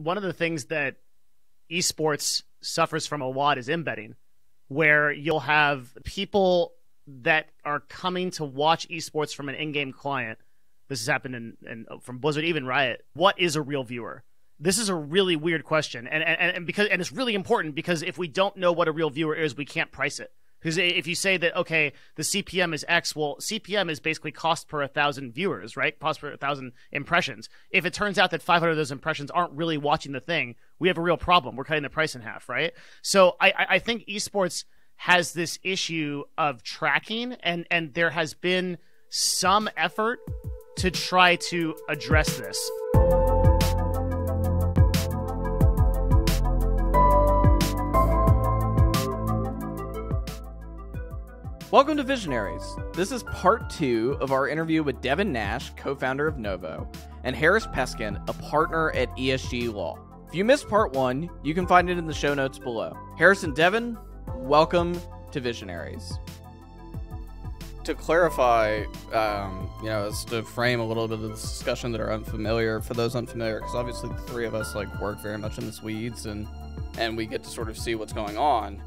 one of the things that esports suffers from a lot is embedding, where you'll have people that are coming to watch esports from an in-game client. This has happened from Blizzard, even Riot. What is a real viewer? This is a really weird question, and it's really important, because if we don't know what a real viewer is, we can't price it. Because if you say that, okay, the CPM is X, well, CPM is basically cost per 1,000 viewers, right? Cost per 1,000 impressions. If it turns out that 500 of those impressions aren't really watching the thing, we have a real problem. We're cutting the price in half, right? So I think esports has this issue of tracking, and there has been some effort to try to address this. Welcome to Visionaries. This is part 2 of our interview with Devin Nash, co-founder of Novo, and Harris Peskin, a partner at ESG Law. If you missed part 1, you can find it in the show notes below. Harris and Devin, welcome to Visionaries. To clarify, as to frame a little bit of the discussion that are unfamiliar, for those unfamiliar, because obviously the three of us work very much in this weeds, and we get to sort of see what's going on.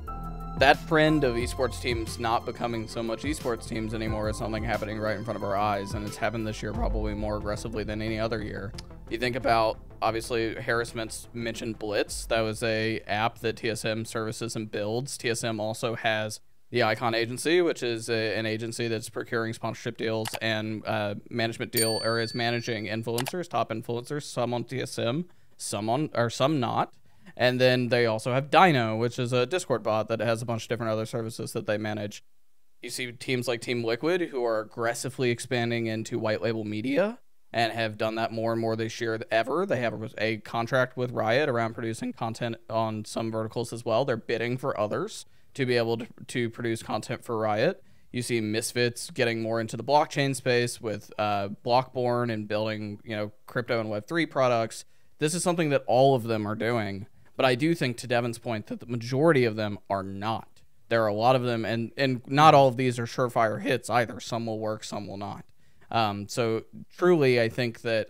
That trend of esports teams not becoming so much esports teams anymore is something happening right in front of our eyes, and it's happened this year probably more aggressively than any other year. You think about, obviously, Harris mentioned Blitz. That was a app that TSM services and builds. TSM also has the Icon Agency, which is an agency that's procuring sponsorship deals and management deal areas, managing influencers, top influencers, some on TSM, some not. And then they also have Dino, which is a Discord bot that has a bunch of different other services that they manage. You see teams like Team Liquid, who are aggressively expanding into white label media and have done that more and more this year than ever. They have a contract with Riot around producing content on some verticals as well. They're bidding for others to be able to produce content for Riot. You see Misfits getting more into the blockchain space with Blockborn and building, crypto and Web3 products. This is something that all of them are doing. But I do think, to Devin's point, that the majority of them are not. There are a lot of them, and not all of these are surefire hits either. Some will work, some will not. So truly, I think that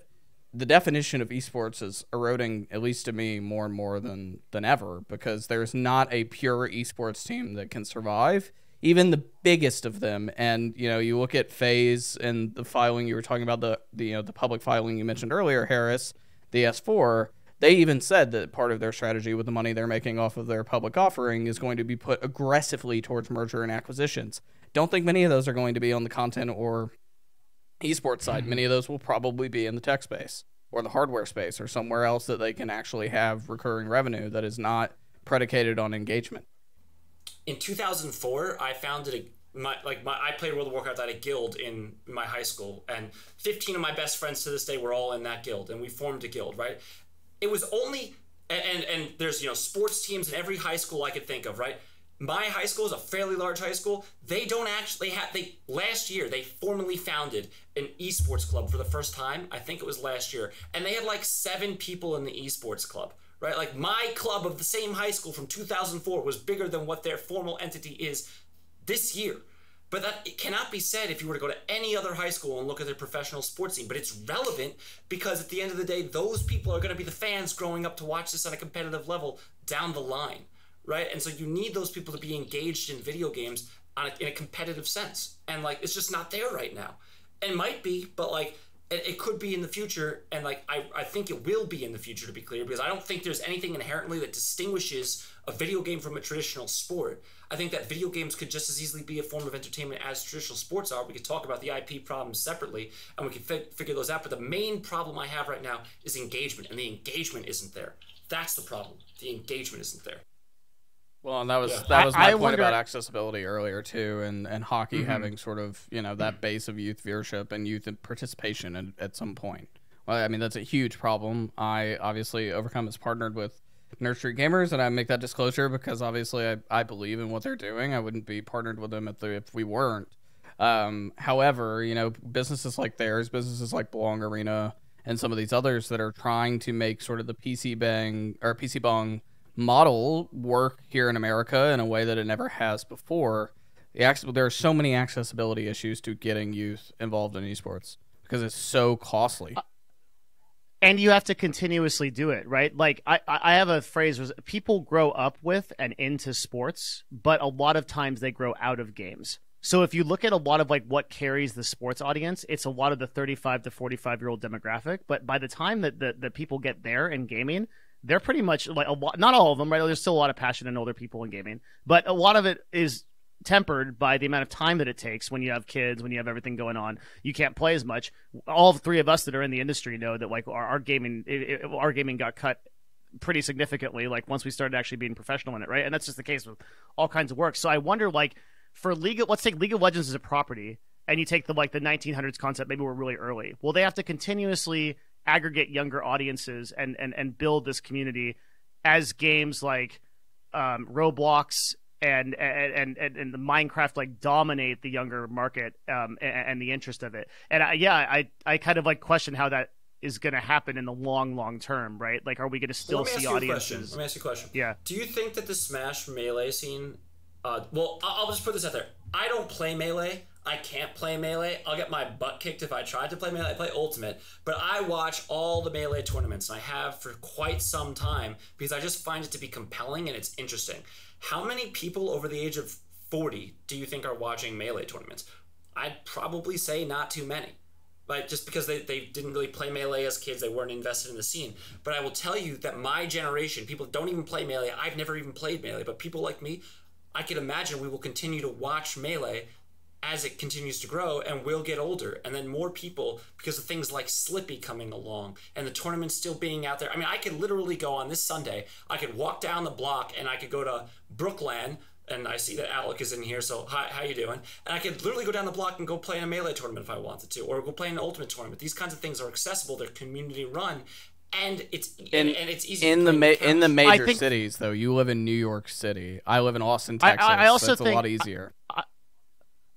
the definition of esports is eroding, at least to me, more and more than ever, because there's not a pure esports team that can survive, even the biggest of them. And you look at FaZe and the filing you were talking about, the public filing you mentioned earlier, Harris, the S4. They even said that part of their strategy with the money they're making off of their public offering is going to be put aggressively towards merger and acquisitions. Don't think many of those are going to be on the content or esports side. Many of those will probably be in the tech space or the hardware space or somewhere else that they can actually have recurring revenue that is not predicated on engagement. In 2004, I founded I played World of Warcraft at a guild in my high school, and 15 of my best friends to this day were all in that guild, and we formed a guild, right? It was only, and there's, sports teams in every high school I could think of, right? My high school is a fairly large high school. They don't actually last year, they formally founded an esports club for the first time. I think it was last year. And they had 7 people in the esports club, right? My club of the same high school from 2004 was bigger than what their formal entity is this year. But that it cannot be said if you were to go to any other high school and look at their professional sports team. But it's relevant because at the end of the day, those people are going to be the fans growing up to watch this on a competitive level down the line, right? And so you need those people to be engaged in video games in a competitive sense. And it's just not there right now. It might be, but it could be in the future. And I think it will be in the future, to be clear, because I don't think there's anything inherently that distinguishes a video game from a traditional sport. I think that video games could just as easily be a form of entertainment as traditional sports are. We could talk about the IP problems separately, and we can figure those out. But the main problem I have right now is engagement, and the engagement isn't there. That's the problem. The engagement isn't there. Well, and that was my point about accessibility earlier too, and hockey having sort of that base of youth viewership and youth participation at some point. Well, I mean, that's a huge problem. I obviously Overcome is partnered with Nerd Street Gamers, and I make that disclosure because obviously I believe in what they're doing. I wouldn't be partnered with them if we weren't. However, businesses like theirs, businesses like Belong Arena, and some of these others that are trying to make sort of the PC Bong model work here in America in a way that it never has before. There are so many accessibility issues to getting youth involved in esports because it's so costly. And you have to continuously do it, right? Like I have a phrase was people grow up with and into sports, but a lot of times they grow out of games. So if you look at a lot of like what carries the sports audience, it's a lot of the 35 to 45-year-old demographic. But by the time that the people get there in gaming, they're pretty much like a lot, not all of them, right? There's still a lot of passion in older people in gaming, but a lot of it is tempered by the amount of time that it takes when you have kids, when you have everything going on. You can't play as much. All three of us that are in the industry know that like our gaming got cut pretty significantly like once we started actually being professional in it, right? And that's just the case with all kinds of work. So I wonder, like, for let's take League of Legends as a property, and you take the 1900s concept, maybe we're really early. Well, they have to continuously aggregate younger audiences and build this community as games like Roblox and the Minecraft like dominate the younger market and the interest of it. And I kind of like question how that is going to happen in the long term, right? Like, are we going to still see audiences? Let me ask you a question. Yeah. Do you think that the Smash Melee scene? Well, I'll just put this out there. I don't play Melee. I can't play Melee. I'll get my butt kicked if I tried to play Melee. I play Ultimate. But I watch all the Melee tournaments, and I have for quite some time because I just find it to be compelling and it's interesting. How many people over the age of 40 do you think are watching Melee tournaments? I'd probably say not too many. Like, just because they didn't really play Melee as kids, they weren't invested in the scene. But I will tell you that my generation, people don't even play Melee. I've never even played Melee, but people like me, I can imagine we will continue to watch Melee as it continues to grow, and we'll get older, and then more people, because of things like Slippy coming along and the tournament still being out there. I mean, I could literally go on this Sunday, I could walk down the block and I could go to Brookland, and I see that Alec is in here, so hi, how you doing? And I could literally go down the block and go play in a Melee tournament if I wanted to, or go play in an Ultimate tournament. These kinds of things are accessible, they're community run, and it's easy in the major cities though. You live in New York City. I live in Austin, Texas. I also so it's think a lot easier.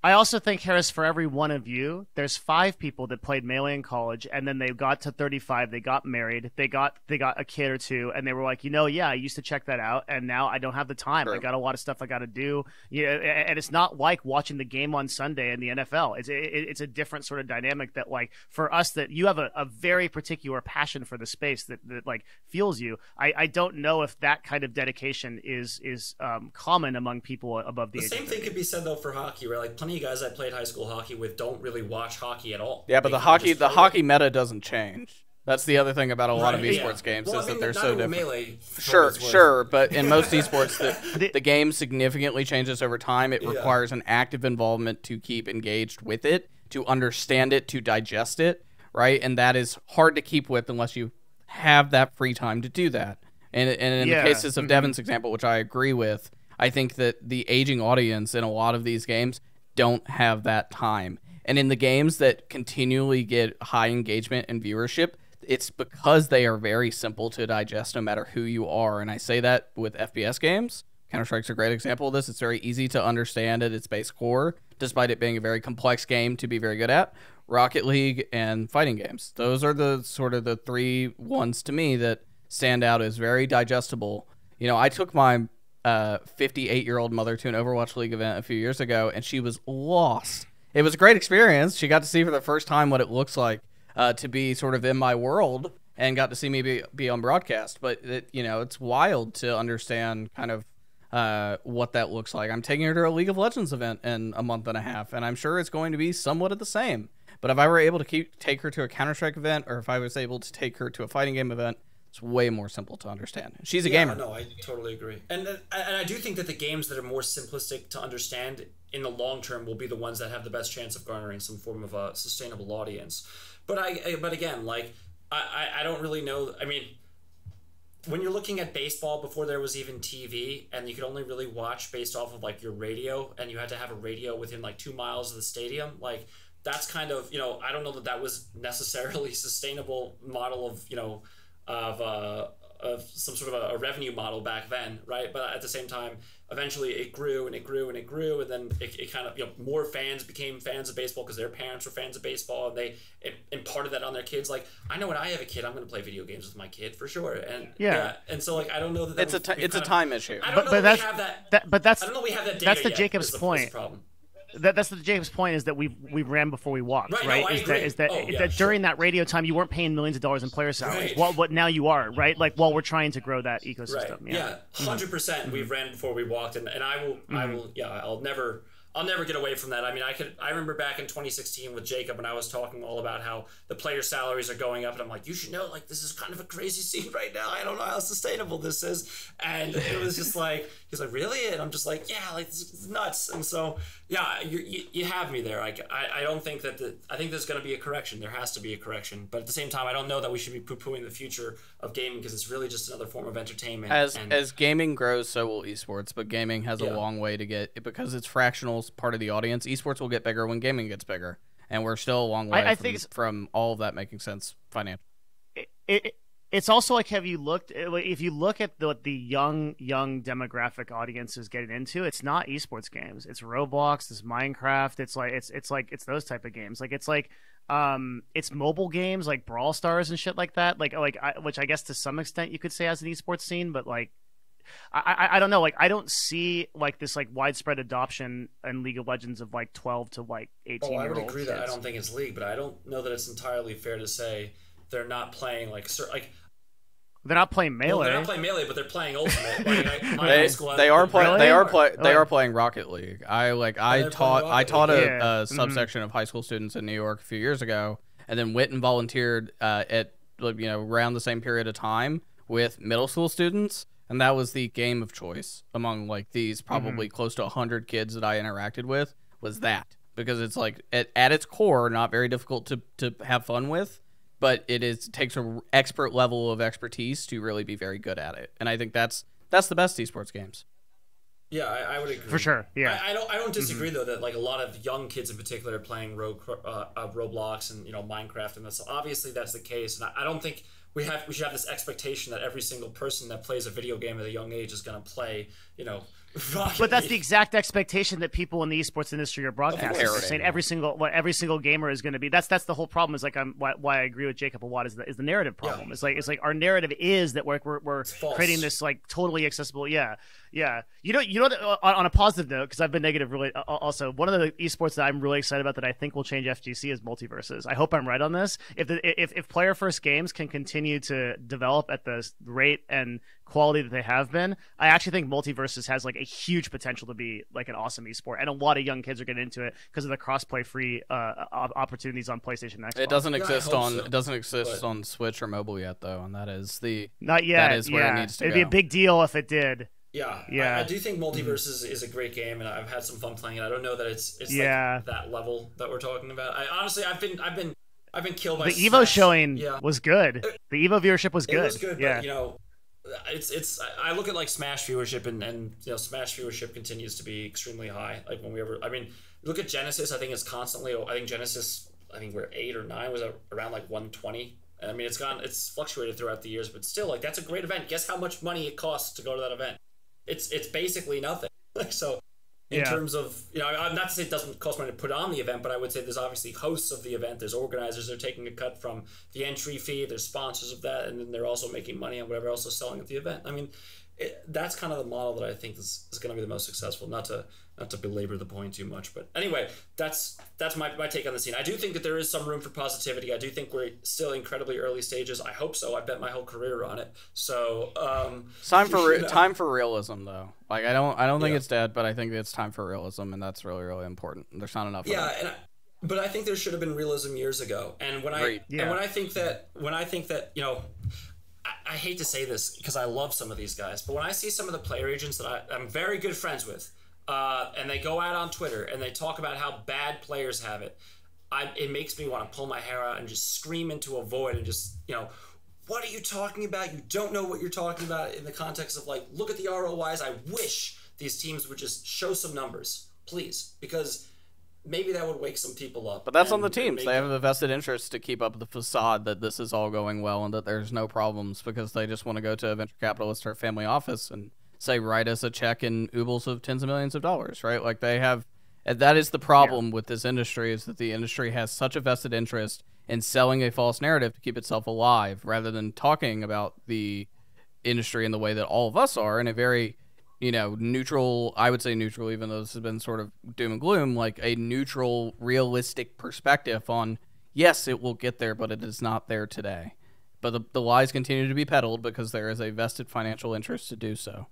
I also think, Harris, for every one of you, there's 5 people that played Melee in college, and then they got to 35, they got married, they got a kid or two, and they were like, I used to check that out, and now I don't have the time. Sure. I got a lot of stuff I got to do. And it's not like watching the game on Sunday in the NFL. It's a different sort of dynamic that, like, for us, that you have a very particular passion for the space that like fuels you. I don't know if that kind of dedication is common among people above the age. The same thing could be said though for hockey, where like plenty of guys I played high school hockey with don't really watch hockey at all. Yeah, but the hockey meta doesn't change. That's the other thing about a lot of esports games is that they're so different. Melee, sure, but in most esports, the game significantly changes over time. It requires an active involvement to keep engaged with it, to understand it, to digest it, right? And that is hard to keep with unless you have that free time to do that. And in the cases of Devin's example, which I agree with, I think that the aging audience in a lot of these games don't have that time. And in the games that continually get high engagement and viewership, it's because they are very simple to digest no matter who you are. And I say that with FPS games. Counter-Strike's a great example of this. It's very easy to understand at its base core, despite it being a very complex game to be very good at. Rocket League and fighting games. Those are the sort of the 3 ones to me that stand out as very digestible. I took my 58-year-old mother to an Overwatch League event a few years ago, and she was lost. It was a great experience. She got to see for the first time what it looks like to be sort of in my world, and got to see me be on broadcast. But it's wild to understand kind of what that looks like. I'm taking her to a League of Legends event in a month and a half, and I'm sure it's going to be somewhat of the same. But if I were able to take her to a Counter-Strike event, or if I was able to take her to a fighting game event, it's way more simple to understand. She's a gamer. No, I totally agree. And I do think that the games that are more simplistic to understand in the long term will be the ones that have the best chance of garnering some form of a sustainable audience. But again, like, I don't really know. I mean, when you're looking at baseball before there was even TV, and you could only really watch based off of like your radio, and you had to have a radio within like 2 miles of the stadium, like that's kind of, I don't know that was necessarily sustainable model of some sort of a revenue model back then, right? But at the same time, eventually it grew and it grew and it grew, and then it kind of, more fans became fans of baseball because their parents were fans of baseball, and they imparted that on their kids. Like, I know when I have a kid, I'm going to play video games with my kid for sure. And and so like I don't know that it's a time issue. I don't know we have that. But that's I don't know we have that data that's the yet, Jacob's point. problem. that's the James' point, is that we ran before we walked, right? No, I agree. That during that radio time you weren't paying millions of dollars in player salaries. Right. What now you are, right? Like, while we're trying to grow that ecosystem. Right. Yeah, 100%. We've ran before we walked, and I will. Yeah, I'll never get away from that. I mean, I remember back in 2016 with Jacob, and I was talking all about how the player salaries are going up, and I'm like, you should know, like, this is kind of a crazy scene right now. I don't know how sustainable this is. And it was just like, he's like, really? And I'm just like, yeah, like, this is nuts. And so, yeah, you have me there. I don't think that I think there's going to be a correction. There has to be a correction. But at the same time, I don't know that we should be poo-pooing the future of gaming, because it's really just another form of entertainment. As gaming grows, so will esports. But gaming has a long way to get, because it's fractional part of the audience. Esports will get bigger when gaming gets bigger, and we're still a long way from all of that making sense financially. It's also like, if you look at the young demographic audiences getting into, it's not esports games. It's Roblox, it's Minecraft. It's those type of games. It's mobile games like Brawl Stars and shit like that. Which I guess to some extent you could say as an esports scene, but like, I don't know. Like, I don't see like this like widespread adoption in League of Legends of like 12 to like 18. I would agree that I don't think it's League, but I don't know that it's entirely fair to say they're not playing they're not playing Melee. Well, they're not playing Melee, but they're playing Ultimate. They are playing Rocket League. I taught a subsection of high school students in New York a few years ago, and then went and volunteered at around the same period of time with middle school students. And that was the game of choice among like these probably close to 100 kids that I interacted with, was that. Because it's like at its core not very difficult to have fun with, but it takes an expert level of expertise to really be very good at it. And I think that's the best esports games. Yeah, I would agree. For sure. Yeah. I don't disagree though that like a lot of young kids in particular are playing Roblox and Minecraft, and that's obviously that's the case. And I don't think we should have this expectation that every single person that plays a video game at a young age is going to play, But that's the exact expectation that people in the esports industry are broadcasting. They're saying every single gamer is going to be. That's the whole problem. Is like why I agree with Jacob a lot is the narrative problem. Yeah. It's like our narrative is that we're creating this like totally accessible. Yeah. You know on a positive note, because I've been negative really also, one of the esports that I'm really excited about that I think will change FGC is multiverses. I hope I'm right on this. If player first games can continue to develop at the rate and quality that they have been, I actually think multiverses has like a huge potential to be like an awesome esport, and a lot of young kids are getting into it because of the cross-play free opportunities on PlayStation and Xbox. It doesn't exist on Switch or mobile yet though, and that is not yet. That is where it needs to go. It'd be a big deal if it did. Yeah. I do think Multiverses is a great game, and I've had some fun playing it. I don't know that it's like that level that we're talking about. I've been killed by the Evo showing was good. The Evo viewership was good. It was good, but it's I look at like Smash viewership, and Smash viewership continues to be extremely high. Like look at Genesis. I think it's constantly. I think Genesis. I think we're 8 or 9 was around like 120. And I mean, it's fluctuated throughout the years, but still, like, that's a great event. Guess how much money it costs to go to that event? It's basically nothing. So in terms of, I'm not to say it doesn't cost money to put on the event, but I would say there's obviously hosts of the event. There's organizers that are taking a cut from the entry fee. There's sponsors of that, and then they're also making money on whatever else they're selling at the event. I mean, that's kind of the model that I think is going to be the most successful. Not to belabor the point too much, but anyway, that's my take on the scene. I do think that there is some room for positivity. I do think we're still incredibly early stages. I hope so. I bet my whole career on it. So time for realism, though. Like I don't think it's dead, but I think it's time for realism, and that's really really important. There's not enough. Yeah, but I think there should have been realism years ago. And when I think that I hate to say this because I love some of these guys, but when I see some of the player agents that I'm very good friends with, and they go out on Twitter and they talk about how bad players have it, it makes me want to pull my hair out and just scream into a void and just, what are you talking about? You don't know what you're talking about in the context of like, look at the ROIs. I wish these teams would just show some numbers, please, because maybe that would wake some people up. But that's on the teams. They have a vested interest to keep up the facade that this is all going well and that there's no problems, because they just want to go to a venture capitalist or a family office and say, write us a check in oodles of tens of millions of dollars, right? Like they have, that is the problem with this industry, is that the industry has such a vested interest in selling a false narrative to keep itself alive, rather than talking about the industry in the way that all of us are, in a very neutral, I would say neutral, even though this has been sort of doom and gloom, like a neutral, realistic perspective on, yes, it will get there, but it is not there today. But the lies continue to be peddled because there is a vested financial interest to do so.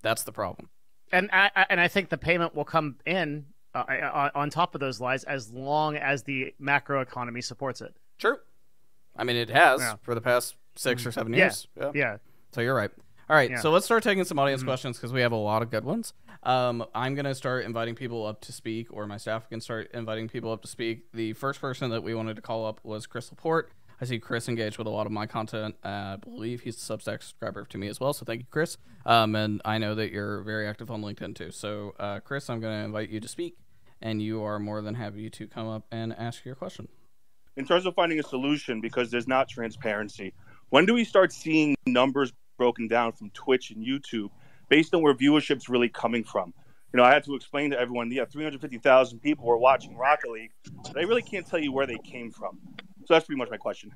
That's the problem. And I think the payment will come in on top of those lies as long as the macro economy supports it. True. I mean, it has for the past 6 or 7 years. Yeah. So you're right. All right, so let's start taking some audience questions because we have a lot of good ones. I'm going to start inviting people up to speak, or my staff can start inviting people up to speak. The first person that we wanted to call up was Chris Laporte. I see Chris engaged with a lot of my content. I believe he's a Substack subscriber to me as well, so thank you, Chris. And I know that you're very active on LinkedIn too. So, Chris, I'm going to invite you to speak, and you are more than happy to come up and ask your question. In terms of finding a solution, because there's not transparency, when do we start seeing numbers broken down from Twitch and YouTube based on where viewership's really coming from? I had to explain to everyone, 350,000 people were watching Rocket League, but I really can't tell you where they came from. So that's pretty much my question.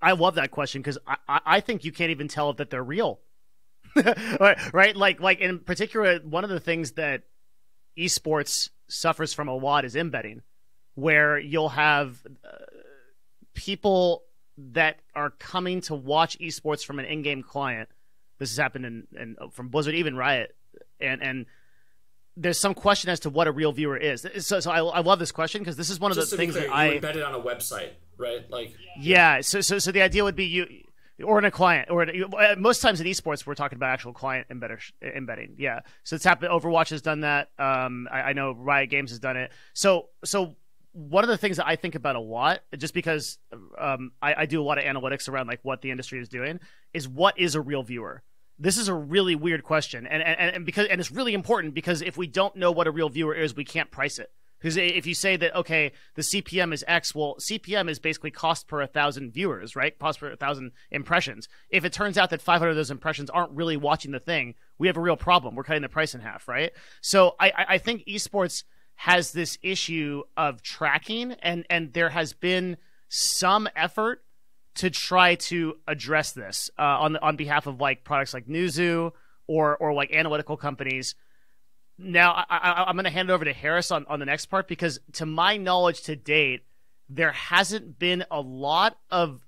I love that question because I think you can't even tell that they're real. Right? Like in particular, one of the things that esports suffers from a lot is embedding, where you'll have people that are coming to watch esports from an in-game client. This has happened from Blizzard, even Riot, and there's some question as to what a real viewer is. So I love this question because this is one of the things that I embedded on a website, right? Like So the idea would be you or in a client, or most times in esports we're talking about actual client embedding. Yeah, so it's happened. Overwatch has done that. I know Riot Games has done it. So one of the things that I think about a lot, just because I do a lot of analytics around like what the industry is doing, is what is a real viewer? This is a really weird question, and it's really important because if we don't know what a real viewer is, we can't price it. Because if you say that, okay, the CPM is X, well, CPM is basically cost per 1,000 viewers, right? Cost per 1,000 impressions. If it turns out that 500 of those impressions aren't really watching the thing, we have a real problem. We're cutting the price in half, right? So I think esports has this issue of tracking, and there has been some effort to try to address this on behalf of like products like Newzoo or like analytical companies. Now, I'm going to hand it over to Harris on the next part because to my knowledge to date, there hasn't been a lot of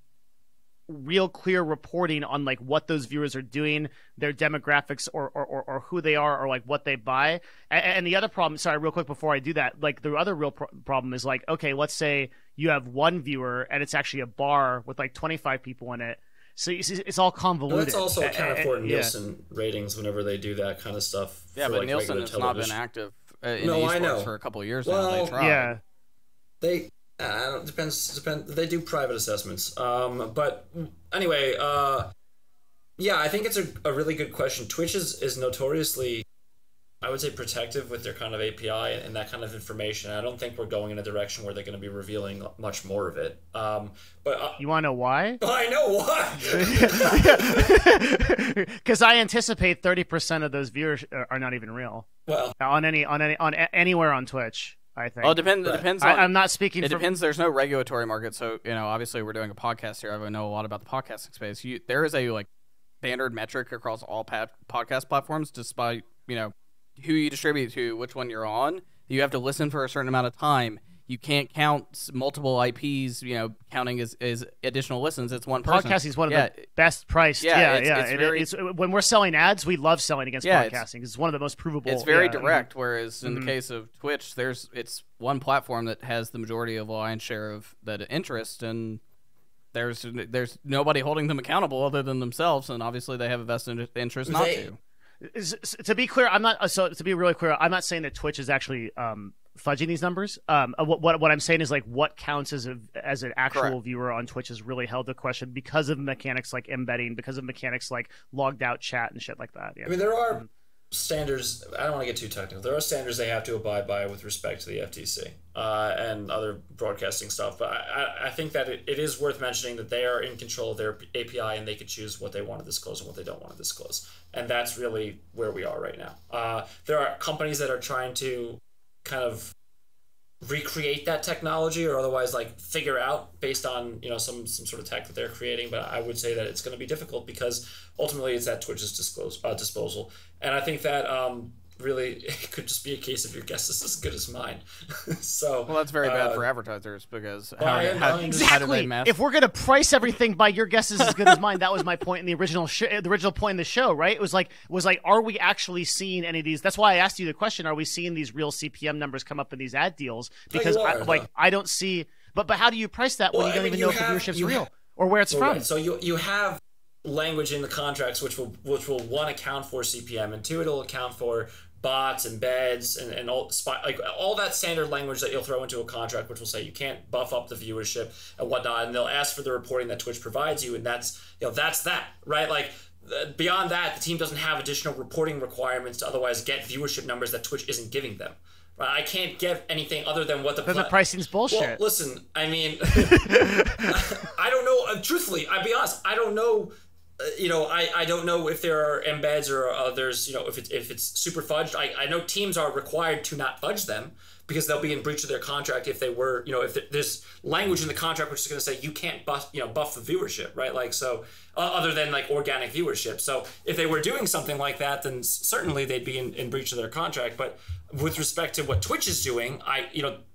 real clear reporting on like what those viewers are doing, their demographics or who they are or like what they buy. And the other problem, sorry, real quick before I do that, like the other real problem is like, okay, let's say you have one viewer and it's actually a bar with like 25 people in it. So it's all convoluted. Well, that's also accounted for in Nielsen ratings whenever they do that kind of stuff. Yeah, but like Nielsen has not been active in esports for a couple of years now. They tried. Yeah. Depends. They do private assessments. But anyway, yeah, I think it's a really good question. Twitch is notoriously, I would say, protective with their kind of API and that kind of information. I don't think we're going in a direction where they're going to be revealing much more of it. But you want to know why? I know why. Because I anticipate 30% of those viewers are not even real. Well, on anywhere on Twitch. I think. Well, it depends. I'm not speaking. It depends. There's no regulatory market, so obviously we're doing a podcast here. I know a lot about the podcasting space. There is a like standard metric across all podcast platforms, despite who you distribute to, which one you're on. You have to listen for a certain amount of time. You can't count multiple IPs, counting as additional listens. It's one person. Podcasting is one of the best priced. It's when we're selling ads, we love selling against podcasting. It's one of the most provable. It's very direct, whereas in the case of Twitch, it's one platform that has the majority of lion's share of that interest, and there's nobody holding them accountable other than themselves, and obviously they have a vested interest not to. To be clear, I'm not. So to be really clear, I'm not saying that Twitch is actually fudging these numbers. What I'm saying is like what counts as an actual Correct. viewer on Twitch is really held to question because of mechanics like embedding, because of mechanics like logged out chat and shit like that. Yeah. I mean, there are standards. I don't want to get too technical. There are standards they have to abide by with respect to the FTC and other broadcasting stuff. But I think that it is worth mentioning that they are in control of their API and they can choose what they want to disclose and what they don't want to disclose. And that's really where we are right now. There are companies that are trying to kind of recreate that technology or otherwise like figure out based on some sort of tech that they're creating. But I would say that it's going to be difficult because ultimately it's at Twitch's disposal. And I think that really it could just be a case of your guess is as good as mine. So well, that's very bad for advertisers because how do they mess? If we're gonna price everything by your guess is as good as mine, that was my point in the original point in the show, right? It was like are we actually seeing any of these? That's why I asked you the question: are we seeing these real CPM numbers come up in these ad deals? Because I don't see. But how do you price that when you don't even know if the viewership's real or where it's from? Right. So you have language in the contracts which will one account for CPM, and two, it'll account for bots, embeds, and all that standard language that you'll throw into a contract, which will say you can't buff up the viewership and whatnot, and they'll ask for the reporting that Twitch provides you, and that's that, right? Like beyond that, the team doesn't have additional reporting requirements to otherwise get viewership numbers that Twitch isn't giving them. Right? I can't give anything other than what the pricing's bullshit. Well, listen, I mean, I don't know. Truthfully, I'll be honest, I don't know. I don't know if there are embeds or others, if it's super fudged. I know teams are required to not fudge them because they'll be in breach of their contract if they were, if there's language in the contract which is going to say you can't buff the viewership, right? Like, so other than like organic viewership. So if they were doing something like that, then certainly they'd be in breach of their contract. But with respect to what Twitch is doing,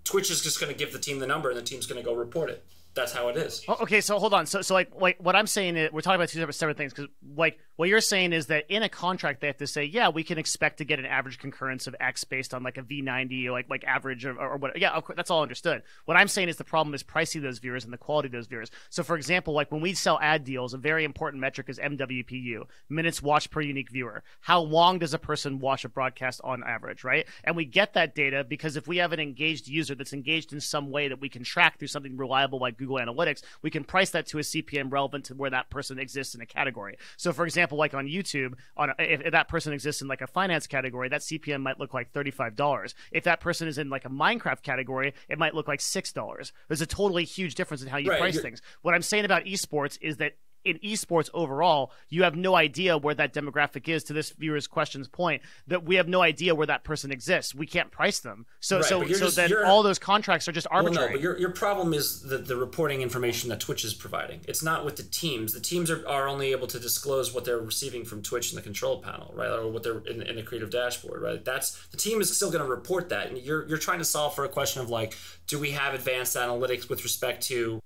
Twitch is just going to give the team the number and the team's going to go report it. That's how it is. Okay, so hold on. So like what I'm saying is we're talking about two separate things because like what you're saying is that in a contract they have to say, yeah, we can expect to get an average concurrence of X based on like a V90 or like average or what. Yeah, of course, that's all understood. What I'm saying is the problem is pricing those viewers and the quality of those viewers. So for example, like when we sell ad deals, a very important metric is MWPU, minutes watched per unique viewer. How long does a person watch a broadcast on average, right? And we get that data because if we have an engaged user that's engaged in some way that we can track through something reliable like Google Analytics, we can price that to a CPM relevant to where that person exists in a category. So for example, like on YouTube, if that person exists in like a finance category, that CPM might look like $35. If that person is in like a Minecraft category, it might look like $6. There's a totally huge difference in how you price things. What I'm saying about esports is that in esports overall, you have no idea where that demographic is. To this viewer's question's point, that we have no idea where that person exists. We can't price them. So then all those contracts are just arbitrary. Well, no, but your problem is the reporting information that Twitch is providing. It's not with the teams. The teams are only able to disclose what they're receiving from Twitch in the control panel, right, or what they're in the creative dashboard, right. That's the team is still going to report that, and you're trying to solve for a question of like, do we have advanced analytics with respect to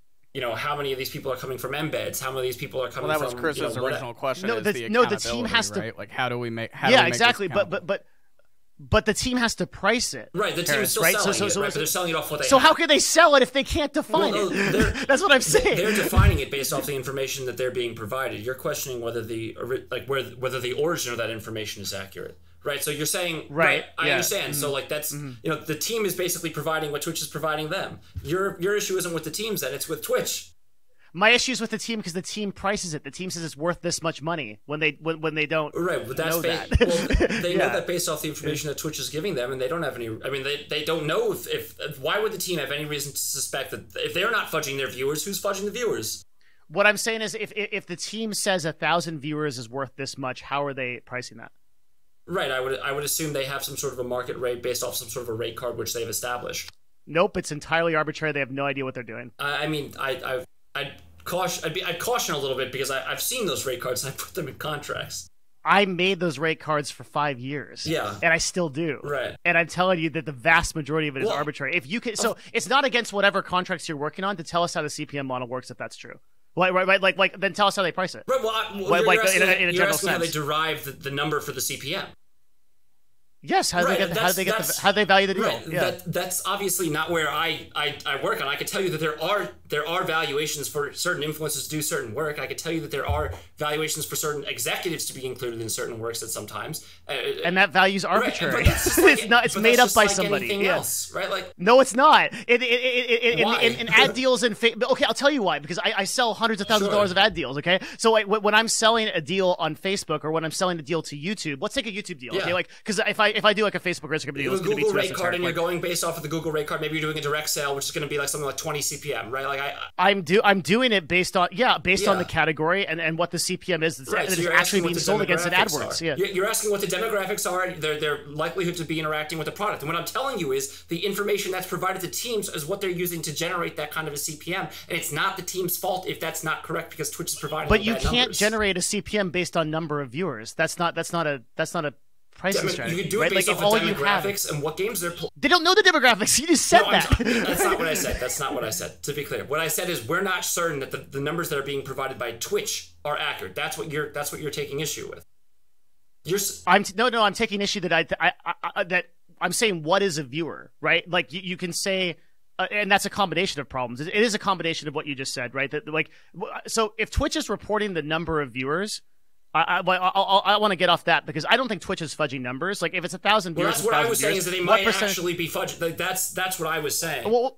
how many of these people are coming from embeds? How many of these people are coming from... Well, that was Chris's original question. The team has to... Right? Like, how do we make... exactly. But the team has to price it. Right, the team is still selling it, right? But they're selling it off what they have. So how can they sell it if they can't define it? That's what I'm saying. They're defining it based off the information that they're being provided. You're questioning whether whether the origin of that information is accurate. Right, so you're saying, right, I understand. Mm-hmm. So like that's, the team is basically providing what Twitch is providing them. Your issue isn't with the teams, then it's with Twitch. My issue is with the team because the team prices it. The team says it's worth this much money when they don't right, but that's know that. Well, they know that based off the information that Twitch is giving them, and they don't have any. I mean, they don't know if why would the team have any reason to suspect that if they're not fudging their viewers, who's fudging the viewers? What I'm saying is, if the team says 1,000 viewers is worth this much, how are they pricing that? Right, I would assume they have some sort of a market rate based off some sort of a rate card which they've established. Nope, it's entirely arbitrary. They have no idea what they're doing. I mean, I'd caution a little bit because I've seen those rate cards and I put them in contracts. I made those rate cards for 5 years. Yeah. And I still do. Right. And I'm telling you that the vast majority of it is arbitrary. If you can, so it's not against whatever contracts you're working on to tell us how the CPM model works if that's true. Right. Like, then tell us how they price it. Right. Well, you're asking, in a you're general asking sense. How they derive the number for the CPM. Yes, how do they value the deal? Right. Yeah. That's obviously not where I work on. I could tell you that there are valuations for certain influencers to do certain work. I could tell you that there are valuations for certain executives to be included in certain works at sometimes. And that value's arbitrary. Right. It's made up by somebody. Anything else, right? Like no, it's not. In ad deals and okay, I'll tell you why. Because I sell hundreds of thousands of dollars of ad deals. Okay, so when I'm selling a deal on Facebook or when I'm selling a deal to YouTube, let's take a YouTube deal. Okay, like because if if I do like a Facebook or Instagram deal, it's going to be Google too rate card, and like, you're going based off of the Google rate card. Maybe you're doing a direct sale, which is going to be like something like 20 CPM, right? Like I'm doing it based on the category and what the CPM is that is actually being sold against in AdWords. Yeah, you're asking what the demographics are, their likelihood to be interacting with the product, and what I'm telling you is the information that's provided to teams is what they're using to generate that kind of a CPM, and it's not the team's fault if that's not correct because Twitch is providing. But you can't generate a CPM based on number of viewers. That's not a pricing strategy. You can do it right? based like off of demographics and what games they're playing. They don't know the demographics. You just said that. That's not what I said. That's not what I said. To be clear, what I said is we're not certain that the numbers that are being provided by Twitch are accurate. That's what you're taking issue with. I'm taking issue that I'm saying what is a viewer, right? Like you can say. And that's a combination of problems. It is a combination of what you just said, right? That like, so if Twitch is reporting the number of viewers, I want to get off that because I don't think Twitch is fudging numbers. Like if it's 1,000 viewers, that's what I was saying is that they might actually be fudged. Like that's what I was saying. Well,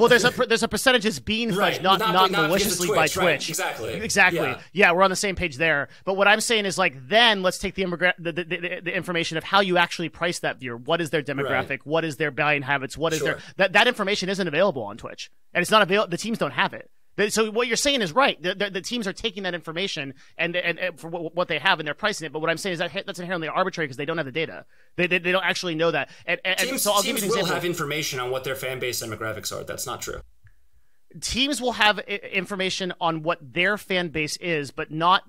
there's a percentage that's being fudged, not maliciously by Twitch. Right. Exactly. Yeah, we're on the same page there. But what I'm saying is like then let's take the information of how you actually price that viewer. What is their demographic? Right. What is their buying habits? What is their that information isn't available on Twitch, and it's not available. The teams don't have it. So what you're saying is right. The teams are taking that information and for what they have and they're pricing it. But what I'm saying is that's inherently arbitrary because they don't have the data. They don't actually know that. And so I'll give you an example. Teams will have information on what their fan base demographics are. That's not true. Teams will have information on what their fan base is, but not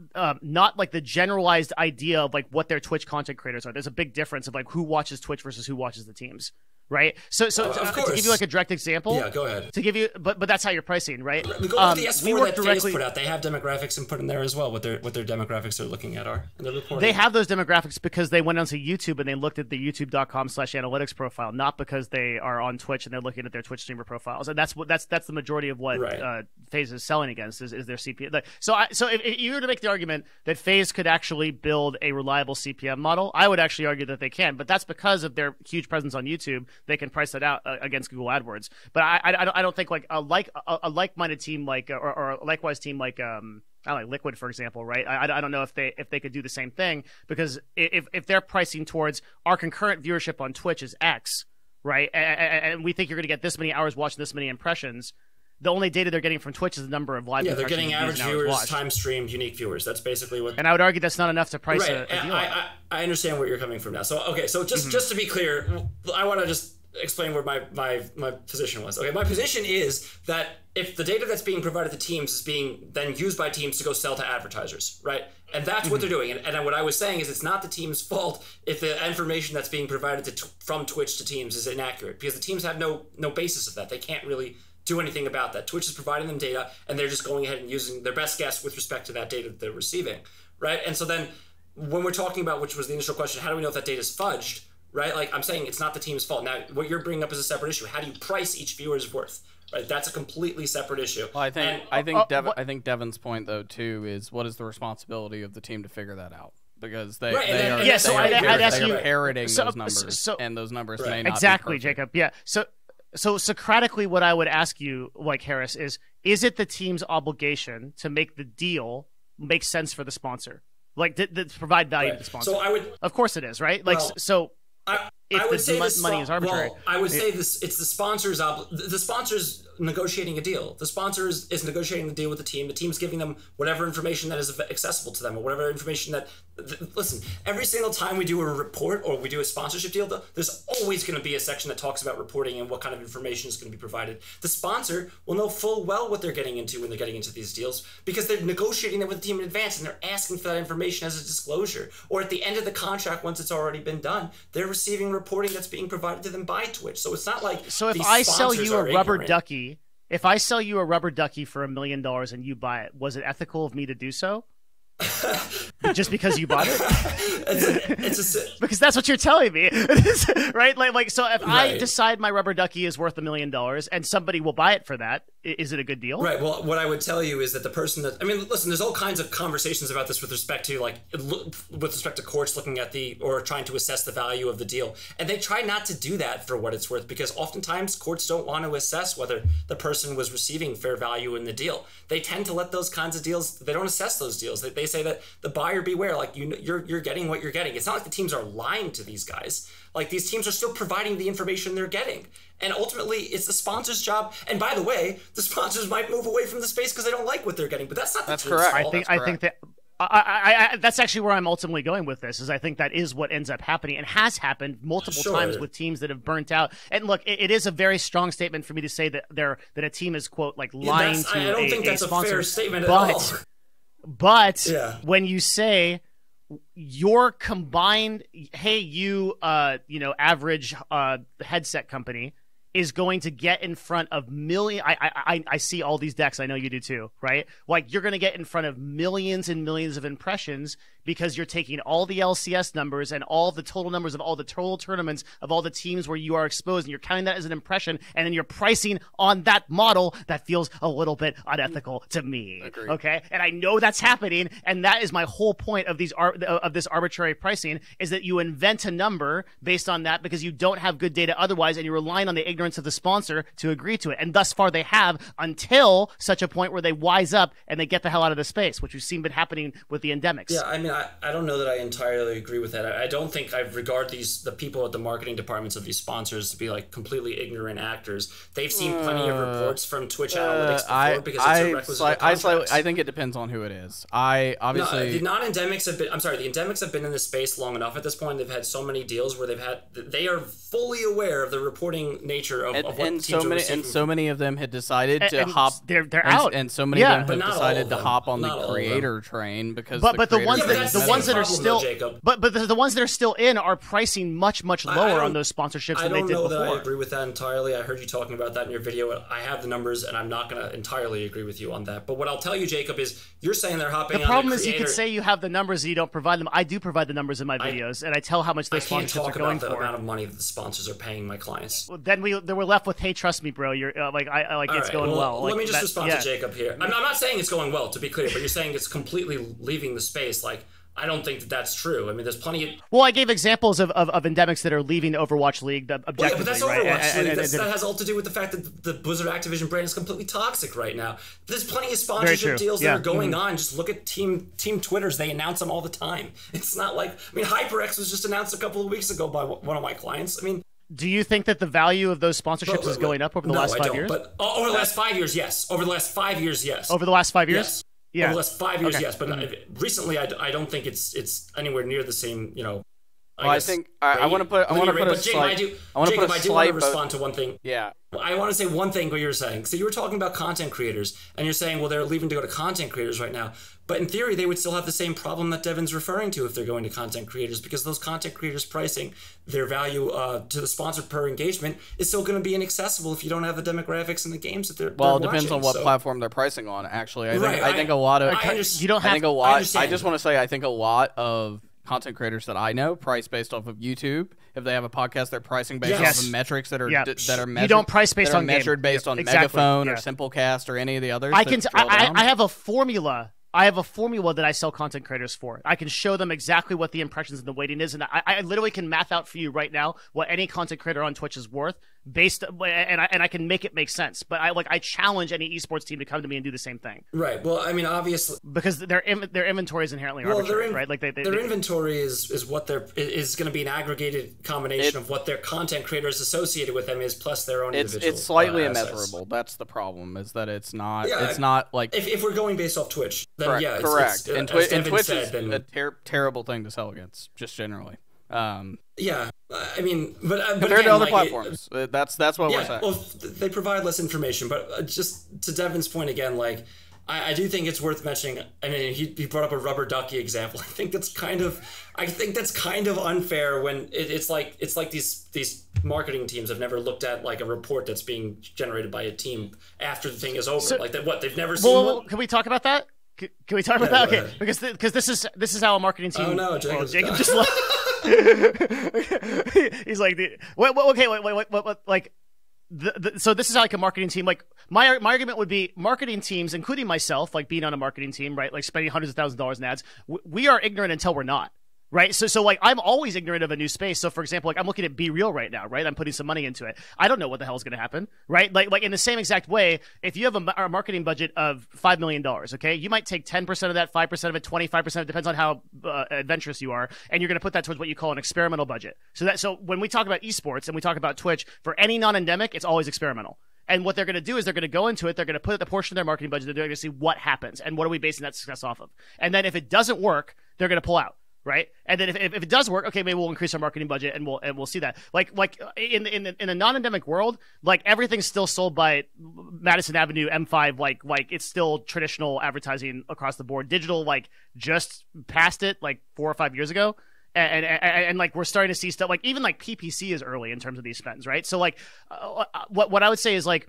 like the generalized idea of like what their Twitch content creators are. There's a big difference of like who watches Twitch versus who watches the teams. Right, so to give you like a direct example, go ahead. To give you, but that's how you're pricing, right? We go to the S4 that FaZe put out. They have demographics and put in there as well. What their demographics are looking at are. And they're reporting. They have those demographics because they went onto YouTube and they looked at the YouTube.com/analytics profile, not because they are on Twitch and they're looking at their Twitch streamer profiles. And that's the majority of what FaZe is selling against is their CPM. So if you were to make the argument that FaZe could actually build a reliable CPM model, I would actually argue that they can. But that's because of their huge presence on YouTube. They can price that out against Google AdWords, but I don't think like a like-minded team like or a likewise team like I don't like Liquid, for example, right? I don't know if they could do the same thing because if they're pricing towards our concurrent viewership on Twitch is X, right? And we think you're going to get this many hours watching this many impressions. The only data they're getting from Twitch is the number of live. Yeah, they're getting average viewers, time streamed, unique viewers. That's basically what. And I would argue that's not enough to price a deal. I understand where you're coming from now. So just to be clear, I want to just explain where my position was. Okay, my position is that if the data that's being provided to teams is being then used by teams to go sell to advertisers, right? And that's what they're doing. And what I was saying is it's not the team's fault if the information that's being provided from Twitch to teams is inaccurate because the teams have no basis of that. They can't really do anything about that. Twitch is providing them data and they're just going ahead and using their best guess with respect to that data that they're receiving, right? And so then when we're talking about, which was the initial question, how do we know if that data is fudged? Right, like I'm saying, it's not the team's fault. Now, what you're bringing up is a separate issue. How do you price each viewer's worth? Right, that's a completely separate issue. Well, I think Devin's point though too is what is the responsibility of the team to figure that out because they are parroting those numbers and those numbers may not exactly, be Jacob. Yeah, so Socratically, what I would ask you, like Harris, is it the team's obligation to make the deal make sense for the sponsor, like to provide value to the sponsor? So of course, it is, right? Like if the money is arbitrary. Well, I would say it's the sponsor's the sponsor's negotiating a deal. The sponsor is negotiating the deal with the team. The team's giving them whatever information that is accessible to them or whatever information that listen, every single time we do a report or we do a sponsorship deal, there's always going to be a section that talks about reporting and what kind of information is going to be provided. The sponsor will know full well what they're getting into when they're getting into these deals because they're negotiating them with the team in advance and they're asking for that information as a disclosure. Or at the end of the contract, once it's already been done, they're receiving reporting that's being provided to them by Twitch. So it's not like if I sell you a rubber ducky, if I sell you a rubber ducky for $1 million and you buy it, was it ethical of me to do so? Just because you bought it? Because that's what you're telling me, right? Like so if I decide my rubber ducky is worth $1 million and somebody will buy it for that, is it a good deal? Right. Well, what I would tell you is that the person that, I mean, listen, there's all kinds of conversations about this with respect to with respect to courts looking at or trying to assess the value of the deal. And they try not to do that for what it's worth, because oftentimes courts don't want to assess whether the person was receiving fair value in the deal. They tend to let those kinds of deals, they don't assess those deals. They say that the buyer beware, like, you're getting what you're getting. It's not like the teams are lying to these guys. Like, these teams are still providing the information they're getting. And ultimately, it's the sponsor's job. And by the way, the sponsors might move away from the space because they don't like what they're getting. But that's not the team's correct. fault. I think that that's actually where I'm ultimately going with this. Is I think that is what ends up happening and has happened multiple times with teams that have burnt out. And look, it is a very strong statement for me to say that a team is, quote, like, lying to a sponsor. I don't think that's a fair statement at all. But when you say your combined, hey, you average headset company is going to get in front of I see all these decks. I know you do too, right? Like, you're going to get in front of millions and millions of impressions because you're taking all the LCS numbers and all the total numbers of all the total tournaments of all the teams where you are exposed, and you're counting that as an impression, and then you're pricing on that model. That feels a little bit unethical to me. Agreed. Okay, and I know that's happening, and that is my whole point of this arbitrary pricing, is that you invent a number based on that because you don't have good data otherwise, and you're relying on the ignorance of the sponsor to agree to it. And thus far they have, until such a point where they wise up and they get the hell out of the space, which we've seen been happening with the endemics. Yeah, I mean, I don't know that I entirely agree with that. I don't think I regard the people at the marketing departments of these sponsors to be, like, completely ignorant actors. They've seen plenty of reports from Twitch analytics before because it's a requisite. I think it depends on who it is. The non-endemics have been. I'm sorry, the endemics have been in this space long enough at this point. They've had so many deals where they are fully aware of the reporting nature of what teams are receiving. And so many of them had decided to hop. They're out, and so many of them have decided to hop on the creator train because. But the ones that are still in are pricing much lower on those sponsorships than they did before. I don't know that I agree with that entirely. I heard you talking about that in your video. I have the numbers, and I'm not going to entirely agree with you on that. But what I'll tell you, Jacob, is you're saying they're hopping on the creator. The problem is you can say you have the numbers and you don't provide them. I do provide the numbers in my videos, and I tell how much those sponsorships are going for. I can't talk about the amount of money that the sponsors are paying my clients. Well, then we're left with, hey, trust me, bro. You're it's going well. Let me just respond to Jacob here. I'm not saying it's going well, to be clear, but you're saying it's completely leaving the space. Like, I don't think that that's true. I mean, there's plenty of... Well, I gave examples of endemics that are leaving the Overwatch League objectively, but that's Overwatch League. That has all to do with the fact that the Blizzard Activision brand is completely toxic right now. There's plenty of sponsorship deals that are going on. Just look at team Twitters. They announce them all the time. It's not like... I mean, HyperX was just announced a couple of weeks ago by one of my clients. I mean... Do you think that the value of those sponsorships is going up over the last 5 years? But over the last 5 years, yes. Over the last 5 years, yes. Over the last 5 years? Yes. Yeah. Over the last 5 years, yes. But recently, I don't think it's anywhere near the same, I think I want to put a slight. Jacob, I do want to respond to one thing. Yeah. I want to say one thing what you're saying. So you were talking about content creators, and you're saying, well, they're leaving to go to content creators right now. But in theory, they would still have the same problem that Devin's referring to if they're going to content creators, because those content creators pricing their value to the sponsor per engagement is still going to be inaccessible if you don't have the demographics and the games that they're Well, it depends on what platform they're pricing on, actually. I think a lot of... I just want to say I think a lot of content creators that I know price based off of YouTube. If they have a podcast, they're pricing based off of metrics that are measured. You don't price based on measured based on Megaphone or Simplecast or any of the others. I have a formula. I have a formula that I sell content creators for. I can show them exactly what the impressions and the weighting is, and I literally can math out for you right now what any content creator on Twitch is worth, and I can make it make sense. But I challenge any esports team to come to me and do the same thing. Right. Well, I mean, obviously, because their inventory is inherently arbitrary, right? Like their inventory is what is going to be an aggregated combination of what their content creators associated with them is plus their own individual. It's slightly immeasurable. That's the problem. Is that it's not. Yeah, it's not like if we're going based off Twitch. Then correct. And Twitch is a terrible thing to sell against, just generally. Yeah, I mean, but compared to other platforms, that's what we're saying. Well, they provide less information, but just to Devin's point again, like I do think it's worth mentioning. I mean, he brought up a rubber ducky example. I think that's kind of unfair when it's like these marketing teams have never looked at like a report that's being generated by a team after the thing is over. So, like that, what they've never seen. Well, can we talk about that? Can we talk about that? Okay, because this is how a marketing team. Oh no, Jacob just left. He's like, wait, like so this is like a marketing team. Like my argument would be marketing teams, including myself, like being on a marketing team, right? Like spending hundreds of thousands of dollars in ads. We are ignorant until we're not. Right. So like I'm always ignorant of a new space. So for example, like I'm looking at Be Real right now, right? I'm putting some money into it. I don't know what the hell is going to happen. Right. Like in the same exact way, if you have a marketing budget of $5 million, okay, you might take 10% of that, 5% of it, 25%, depends on how adventurous you are. And you're going to put that towards what you call an experimental budget. So when we talk about esports and we talk about Twitch, for any non-endemic, it's always experimental. And what they're going to do is they're going to go into it. They're going to put the portion of their marketing budget. They're going to see what happens and what are we basing that success off of. And then if it doesn't work, they're going to pull out. Right, and then if it does work, okay, maybe we'll increase our marketing budget and we'll see that. Like in a non-endemic world, like everything's still sold by Madison Avenue M5. Like it's still traditional advertising across the board. Digital like just passed it like 4 or 5 years ago, and like we're starting to see stuff like even like PPC is early in terms of these spends. Right, so like what I would say is like,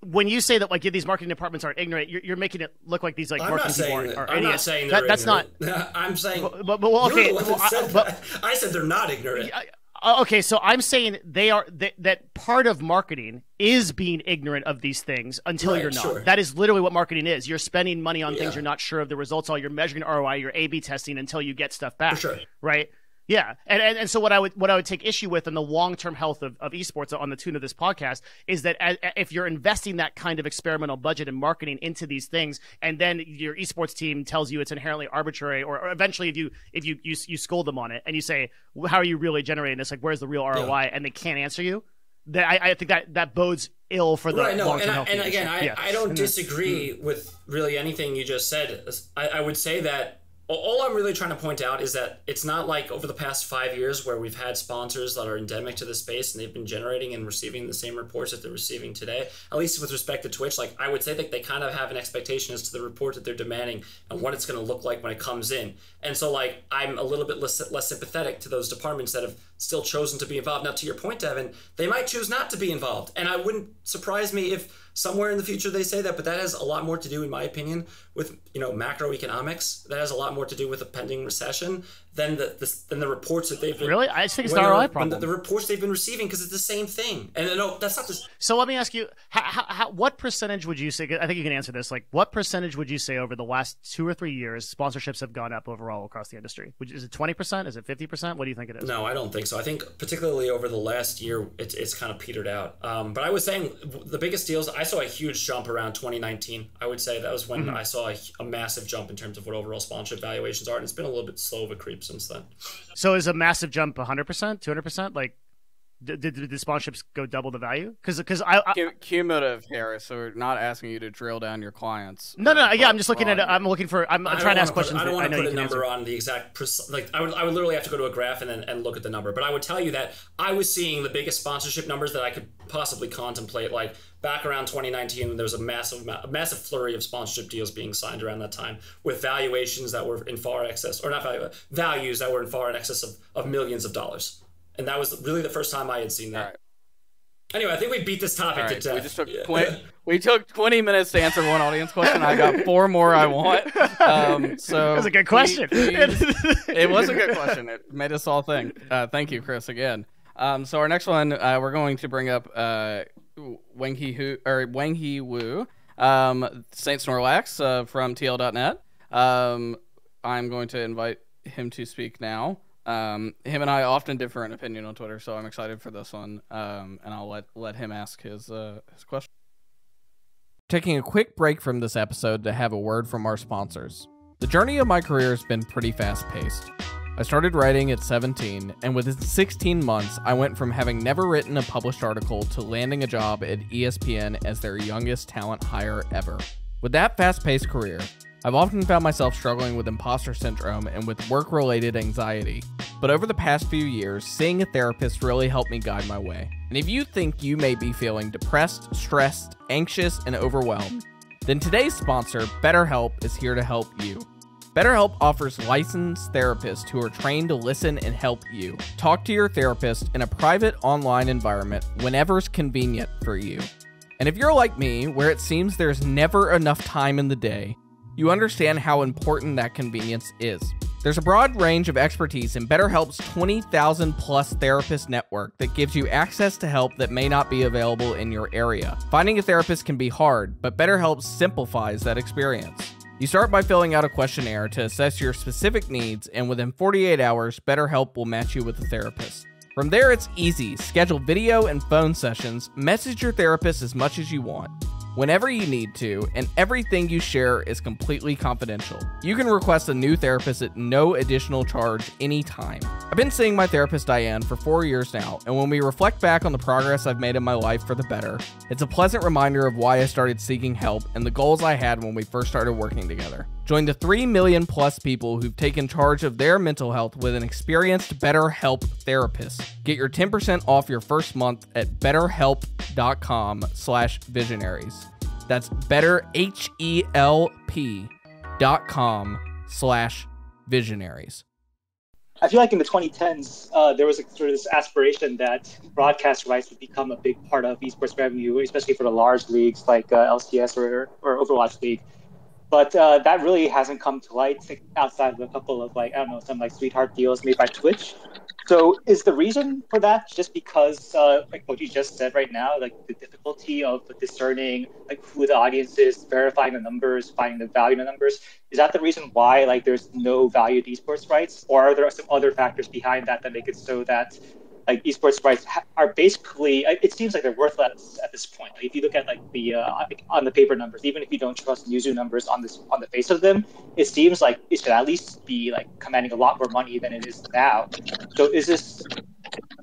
when you say that like these marketing departments are ignorant, you're making it look like these like marketing people are idiots. I'm not saying that's ignorant. Not. I'm saying. Well, okay. I said they're not ignorant. Okay, so I'm saying that part of marketing is being ignorant of these things until you're not. Sure. That is literally what marketing is. You're spending money on things you're not sure of the results. You're measuring ROI. You're A/B testing until you get stuff back. For sure. Right. Yeah, and so what I would take issue with in the long-term health of esports on the tune of this podcast is that if you're investing that kind of experimental budget and marketing into these things, and then your esports team tells you it's inherently arbitrary, or eventually if you scold them on it and you say, well, how are you really generating this? Like, where's the real ROI? And they can't answer you. That I think that bodes ill for the long-term health. And again, I don't disagree with really anything you just said. I would say that. All I'm really trying to point out is that it's not like over the past 5 years where we've had sponsors that are endemic to the space and they've been generating and receiving the same reports that they're receiving today, at least with respect to Twitch. Like I would say that they kind of have an expectation as to the report that they're demanding and what it's going to look like when it comes in. And so like I'm a little bit less sympathetic to those departments that have still chosen to be involved. Now, to your point, Devin, they might choose not to be involved. And I wouldn't surprise me if somewhere in the future they say that, but that has a lot more to do, in my opinion, with macroeconomics. That has a lot more to do with a pending recession than the reports that they've been. Really? I just think it's the ROI problem. The reports they've been receiving, because it's the same thing. And no, that's not this. So let me ask you, what percentage would you say? I think you can answer this. Like, what percentage would you say over the last 2 or 3 years sponsorships have gone up overall across the industry? Is it 20%? Is it 50%? What do you think it is? No, I don't think so. I think particularly over the last year, it's kind of petered out. But I was saying the biggest deals, I saw a huge jump around 2019. I would say that was when I saw a massive jump in terms of what overall sponsorship valuations are, and it's been a little bit slow of a creep since then. So is a massive jump 100%, 200%? Like, did the sponsorships go double the value? Because cumulative, Harris. So we're not asking you to drill down your clients. No. Yeah, I'm just looking at it. I'm trying to ask questions. I don't want to put a number on the exact. I would literally have to go to a graph and look at the number. But I would tell you that I was seeing the biggest sponsorship numbers that I could possibly contemplate. Like back around 2019, when there was a massive flurry of sponsorship deals being signed around that time, with valuations that were in far excess, or not values that were in far in excess of millions of dollars. And that was really the first time I had seen that. Right. Anyway, I think we beat this topic to death. We took 20 minutes to answer one audience question. I got 4 more I want. So it was a good question. It was a good question. It made us all think. Thank you, Chris, again. So our next one, we're going to bring up Wang Hee Wu, Saint Snorlax from TL.net. I'm going to invite him to speak now. Him and I often differ in opinion on Twitter, so I'm excited for this one, and I'll let him ask his question. Taking a quick break from this episode to have a word from our sponsors. The journey of my career has been pretty fast-paced. I started writing at 17, and within 16 months, I went from having never written a published article to landing a job at ESPN as their youngest talent hire ever. With that fast-paced career, I've often found myself struggling with imposter syndrome and with work-related anxiety. But over the past few years, seeing a therapist really helped me guide my way. And if you think you may be feeling depressed, stressed, anxious, and overwhelmed, then today's sponsor, BetterHelp, is here to help you. BetterHelp offers licensed therapists who are trained to listen and help you. Talk to your therapist in a private online environment whenever's convenient for you. And if you're like me, where it seems there's never enough time in the day, you understand how important that convenience is. There's a broad range of expertise in BetterHelp's 20,000 plus therapist network that gives you access to help that may not be available in your area. Finding a therapist can be hard, but BetterHelp simplifies that experience. You start by filling out a questionnaire to assess your specific needs, and within 48 hours, BetterHelp will match you with a therapist. From there, it's easy. Schedule video and phone sessions, message your therapist as much as you want, whenever you need to, and everything you share is completely confidential. You can request a new therapist at no additional charge anytime. I've been seeing my therapist Diane for 4 years now, and when we reflect back on the progress I've made in my life for the better, it's a pleasant reminder of why I started seeking help and the goals I had when we first started working together. Join the 3 million plus people who've taken charge of their mental health with an experienced BetterHelp therapist. Get your 10% off your first month at betterhelp.com/visionaries. That's betterhelp.com/visionaries. I feel like in the 2010s, there was sort of this aspiration that broadcast rights would become a big part of esports revenue, especially for the large leagues like LCS or Overwatch League. But that really hasn't come to light outside of a couple of some sweetheart deals made by Twitch. So is the reason for that just because, like what you just said right now, like the difficulty of discerning like who the audience is, verifying the numbers, finding the value in the numbers? Is that the reason why like there's no value to esports rights, or are there some other factors behind that make it so that like esports rights are basically, it seems like they're worthless at this point. Like, if you look at like the on the paper numbers, even if you don't trust Newzoo numbers on the face of them, it seems like it should at least be like commanding a lot more money than it is now. So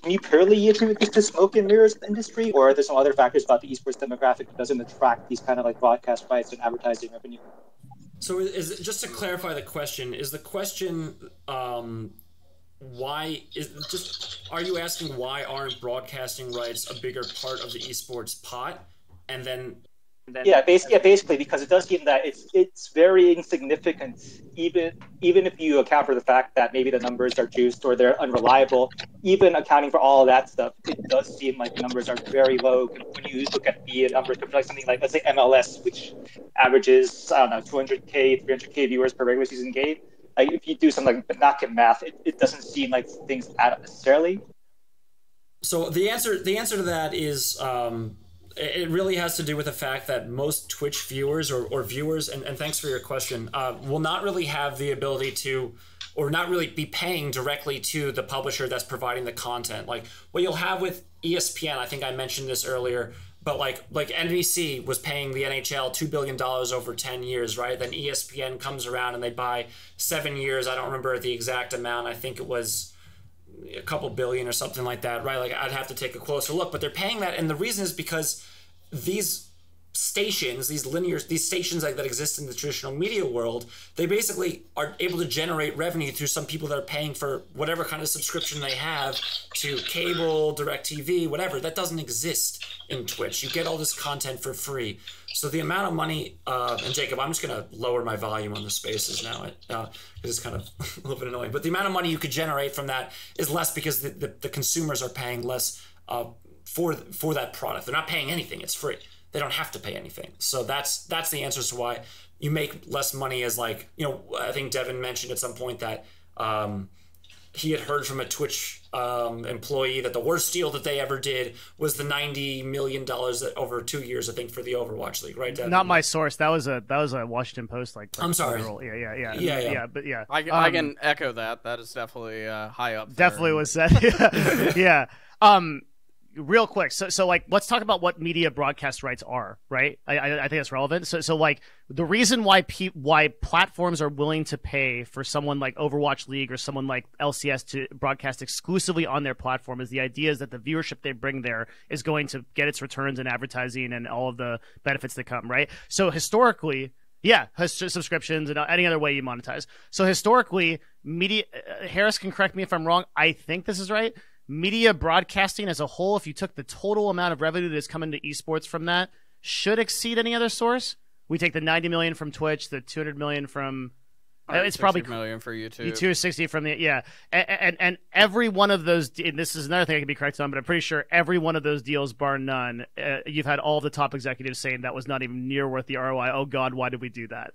can you purely attribute this to smoke and mirrors in the industry, or are there some other factors about the esports demographic that doesn't attract these kind of like broadcast rights and advertising revenue? So just to clarify the question, is the question are you asking why aren't broadcasting rights a bigger part of the esports pot? And then basically because it does seem that it's very insignificant, even if you account for the fact that maybe the numbers are juiced or they're unreliable. Even accounting for all of that stuff, it does seem like the numbers are very low when you look at the numbers compared to like something like, let's say, MLS, which averages 200K, 300K viewers per regular season game. Like if you do something like knock-in math, it doesn't seem like things add up necessarily. So the answer to that is it really has to do with the fact that most Twitch viewers or viewers, and thanks for your question, will not really have the ability to, or not really be paying directly to the publisher that's providing the content. Like what you'll have with ESPN, I think I mentioned this earlier, but like NBC was paying the NHL $2 billion over 10 years, right? Then ESPN comes around and they buy 7 years. I don't remember the exact amount. I think it was a couple billion or something like that, right? Like I'd have to take a closer look, but they're paying that. And the reason is because these stations, these stations like that exist in the traditional media world, they basically are able to generate revenue through some people that are paying for whatever kind of subscription they have to cable, DirecTV, whatever. That doesn't exist in Twitch. You get all this content for free. So the amount of money, and Jacob, I'm just going to lower my volume on the spaces now because it's kind of a little bit annoying. But the amount of money you could generate from that is less because the consumers are paying less for that product. They're not paying anything. It's free. They don't have to pay anything. So that's the answer to why you make less money as I think Devin mentioned at some point that he had heard from a Twitch employee that the worst deal that they ever did was the $90 million that over 2 years, I think, for the Overwatch League, right, Devin? Not my source. That was a Washington Post I'm sorry. Yeah. But yeah, I can echo that. That is definitely high up. Definitely was said. Yeah. Real quick, so like let's talk about what media broadcast rights are, right? I think that's relevant. So like the reason why platforms are willing to pay for someone like Overwatch League or someone like LCS to broadcast exclusively on their platform is the idea is that the viewership they bring there is going to get its returns in advertising and all of the benefits that come, right? So historically, subscriptions and any other way you monetize. So historically, media, Harris can correct me if I'm wrong. I think this is right. Media broadcasting as a whole, if you took the total amount of revenue that is coming to esports from that, should exceed any other source. We take the 90 million from Twitch, the 200 million from it's probably million for YouTube. 260 from the and every one of those. And this is another thing I can be corrected on, but I'm pretty sure every one of those deals, bar none, you've had all the top executives saying that was not even near worth the ROI. Oh God, why did we do that?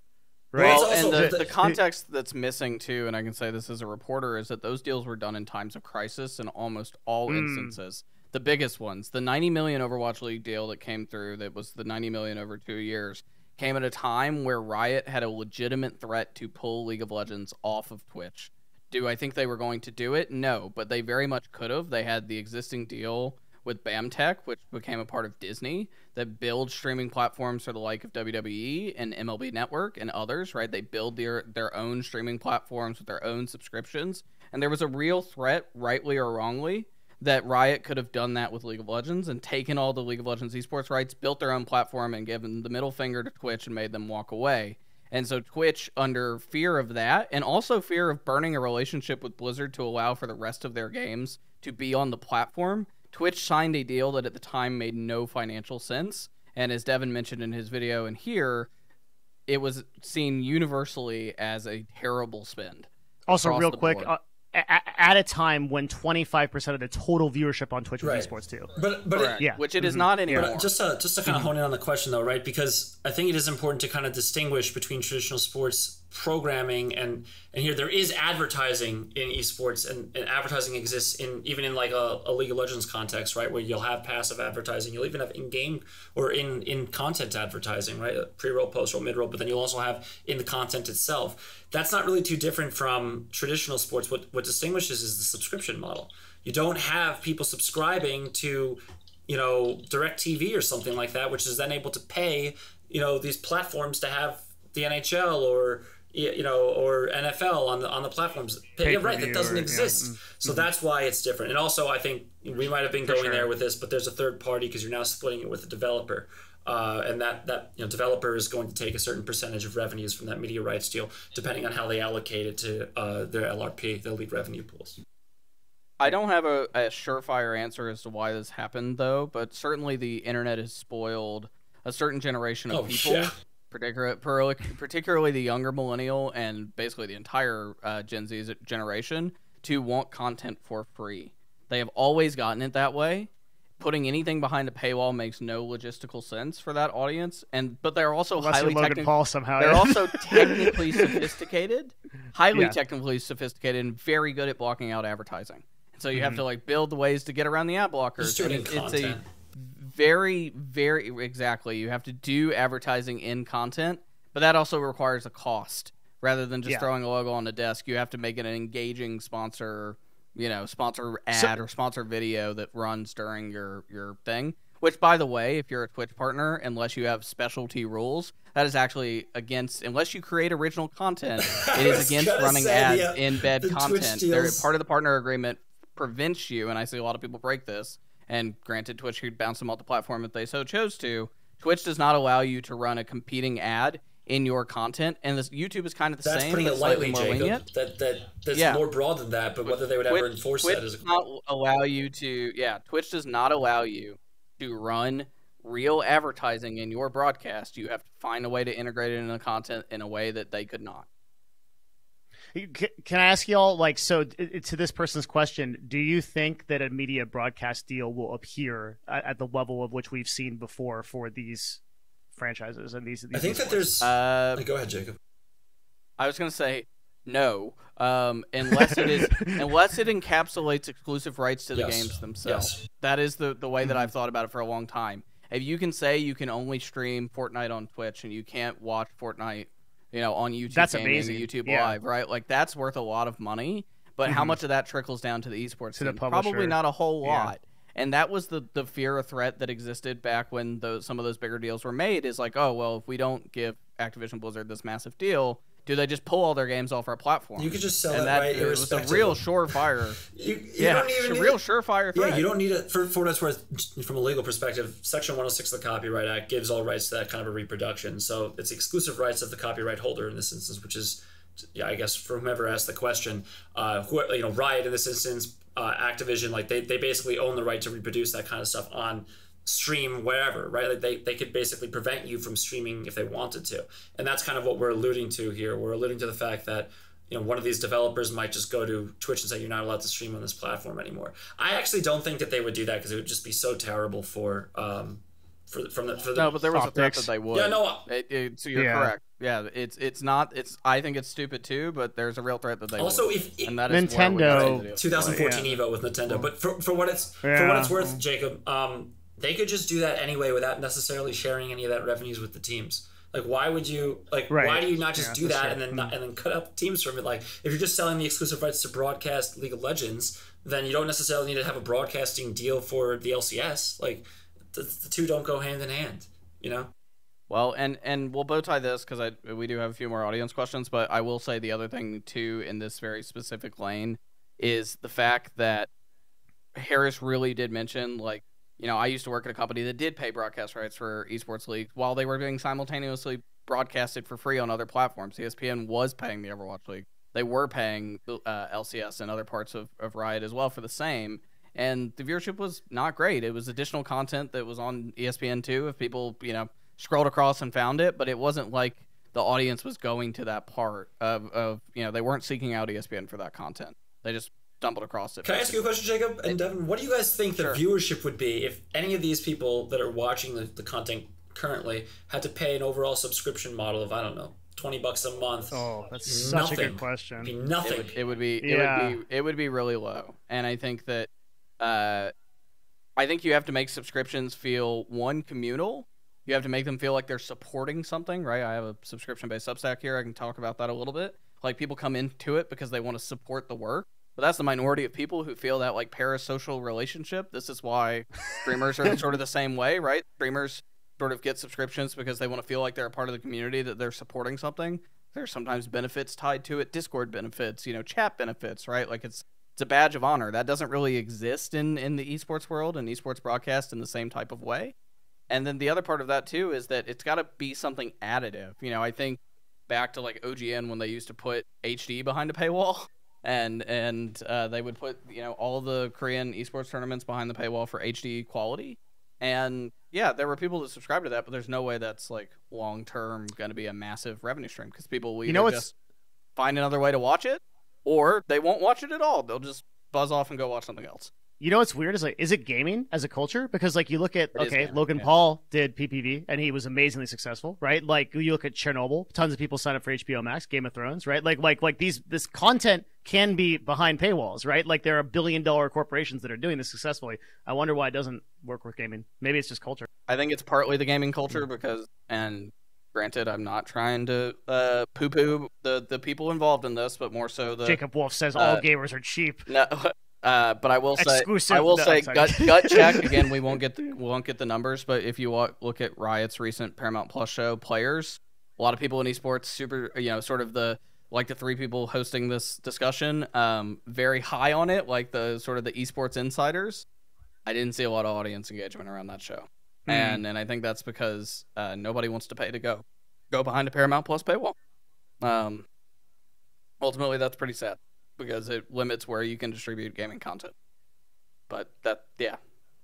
right? Well, It's also and the context that's missing too, and I can say this as a reporter, is that those deals were done in times of crisis in almost all instances. The biggest ones, the 90 million Overwatch League deal that came through, that was the 90 million over 2 years, came at a time where Riot had a legitimate threat to pull League of Legends off of Twitch. Do I think they were going to do it? No, but they very much could have. They had the existing deal with BAMTech, which became a part of Disney, that builds streaming platforms for the like of WWE and MLB Network and others, right? They build their own streaming platforms with their own subscriptions. And there was a real threat, rightly or wrongly, that Riot could have done that with League of Legends and taken all the League of Legends esports rights, built their own platform, and given the middle finger to Twitch and made them walk away. And so Twitch, under fear of that, and also fear of burning a relationship with Blizzard to allow for the rest of their games to be on the platform, Twitch signed a deal that at the time made no financial sense. And as Devin mentioned in his video and here, it was seen universally as a terrible spend. Also, real quick, at a time when 25% of the total viewership on Twitch was esports too. But yeah, which it is not anymore. But just to kind of hone in on the question though, right? Because I think it is important to kind of distinguish between traditional sports programming and here there is advertising in esports, and advertising exists even in like a League of Legends context, right? Where you'll have passive advertising, you'll even have in-game or in content advertising, right? Pre-roll, post-roll, mid-roll, but then you'll also have in the content itself. That's not really too different from traditional sports. What distinguishes is the subscription model. You don't have people subscribing to, DirecTV or something like that, which is then able to pay, these platforms to have the NHL or NFL on the platforms. Yeah, right. That doesn't exist. So that's why it's different. And also, I think we might have been going there with this, but there's a third party because you're now splitting it with a developer. And that developer is going to take a certain percentage of revenues from that media rights deal, depending on how they allocate it to their LRP, their league revenue pools. I don't have a surefire answer as to why this happened, though, but certainly the internet has spoiled a certain generation of people. Yeah. Particularly the younger millennial and basically the entire Gen Z generation to want content for free. They have always gotten it that way. Putting anything behind a paywall makes no logistical sense for that audience, but they're also highly technical. They're also technically sophisticated, technically sophisticated, and very good at blocking out advertising. So you have to build the ways to get around the ad blockers. It's a very, very exactly. You have to do advertising in content, but that also requires a cost rather than just throwing a logo on the desk. You have to make it an engaging sponsor ad or sponsor video that runs during your thing. Which, by the way, if you're a Twitch partner, unless you have specialty rules, that is actually unless you create original content, it is against running ads in bed content. Part of the partner agreement prevents you, and I see a lot of people break this. And granted, Twitch could bounce them off the platform if they so chose to. Twitch does not allow you to run a competing ad in your content, and YouTube is kind of the same. That's putting it lightly, Jacob. That's more broad than that, but whether they would ever enforce that is... Twitch does not allow you to run real advertising in your broadcast. You have to find a way to integrate it into the content in a way that they could not. Can I ask y'all, to this person's question, do you think that a media broadcast deal will appear at the level of which we've seen before for these franchises and these? I think that there's. Go ahead, Jacob. I was going to say no, unless it encapsulates exclusive rights to the games themselves. Yes. That is the way that I've thought about it for a long time. If you can say you can only stream Fortnite on Twitch and you can't watch Fortnite, on YouTube, that's amazing. YouTube Live, right? That's worth a lot of money. But how much of that trickles down to the esports team? Probably not a whole lot. And that was the fear or threat that existed back when some of those bigger deals were made. Is if we don't give Activision Blizzard this massive deal, do they just pull all their games off our platform? You could just sell it right. It was a real surefire. Surefire threat. Yeah, you don't need it for what it's worth. From a legal perspective, Section 106 of the Copyright Act gives all rights to that kind of a reproduction. So it's exclusive rights of the copyright holder in this instance, which is, I guess, for whomever asked the question, Riot in this instance, Activision, they basically own the right to reproduce that kind of stuff on stream wherever, right? They could basically prevent you from streaming if they wanted to, and that's kind of what we're alluding to here. We're alluding to the fact that one of these developers might just go to Twitch and say you're not allowed to stream on this platform anymore. I actually don't think that they would do that because it would just be so terrible for No, but there was a threat that they would. Yeah, no. So you're correct. Yeah, it's not. I think it's stupid too, but there's a real threat that they also would. And that is Nintendo 2014 Evo with Nintendo. But for what it's worth, Jacob, they could just do that anyway without necessarily sharing any of that revenues with the teams. Like, why would you why do you not just do that and then cut out the teams from it? Like, if you're just selling the exclusive rights to broadcast League of Legends, then you don't necessarily need to have a broadcasting deal for the LCS. Like, the two don't go hand in hand, you know? Well, and we'll bow tie this because we do have a few more audience questions, but I will say the other thing too in this very specific lane is the fact that Harris really did mention, like, you know, I used to work at a company that did pay broadcast rights for esports leagues while they were being simultaneously broadcasted for free on other platforms. ESPN was paying the Overwatch League. They were paying LCS and other parts of Riot as well for the same. And the viewership was not great. It was additional content that was on ESPN2 if people, you know, scrolled across and found it, but it wasn't like the audience was going to that part of you know, they weren't seeking out ESPN for that content. They just stumbled across it. Can I ask you a question, Jacob and Devin? What do you guys think the viewership would be if any of these people that are watching the content currently had to pay an overall subscription model of, I don't know, $20 a month? Oh, that's such a good question. It'd be nothing. It would be really low. And I think that I think you have to make subscriptions feel, one, communal. You have to make them feel like they're supporting something, right? I have a subscription-based Substack here. I can talk about that a little bit. Like, people come into it because they want to support the work. But that's the minority of people who feel that, like, parasocial relationship. This is why streamers are sort of the same way, right? Streamers sort of get subscriptions because they want to feel like they're a part of the community, that they're supporting something. There's sometimes benefits tied to it, Discord benefits, you know, chat benefits, right? Like, it's a badge of honor. That doesn't really exist in the esports world and esports broadcast in the same type of way. And then the other part of that, too, is that it's got to be something additive. You know, I think back to, like, OGN when they used to put HD behind a paywall. And they would put, you know, all the Korean esports tournaments behind the paywall for HD quality. And, yeah, there were people that subscribed to that, but there's no way that's, like, long-term going to be a massive revenue stream because people will either just find another way to watch it or they won't watch it at all. They'll just buzz off and go watch something else. You know what's weird is, like, is it gaming as a culture? Because, like, you look at, Logan Paul did PPV and he was amazingly successful, right? Like, you look at Chernobyl, tons of people sign up for HBO Max, Game of Thrones, right? Like this content can be behind paywalls, right? Like, there are billion-dollar corporations that are doing this successfully. I wonder why it doesn't work with gaming. Maybe it's just culture. I think it's partly the gaming culture because, and granted, I'm not trying to poo-poo the people involved in this, but more so the... Jacob Wolf says all gamers are cheap. No. But I will say, gut check again. We won't get the numbers, but if you look at Riot's recent Paramount Plus show, Players, a lot of people in esports, super, you know, sort of the three people hosting this discussion, very high on it, like the sort of the esports insiders. I didn't see a lot of audience engagement around that show, and I think that's because nobody wants to pay to go behind a Paramount Plus paywall. Ultimately, that's pretty sad, because it limits where you can distribute gaming content. But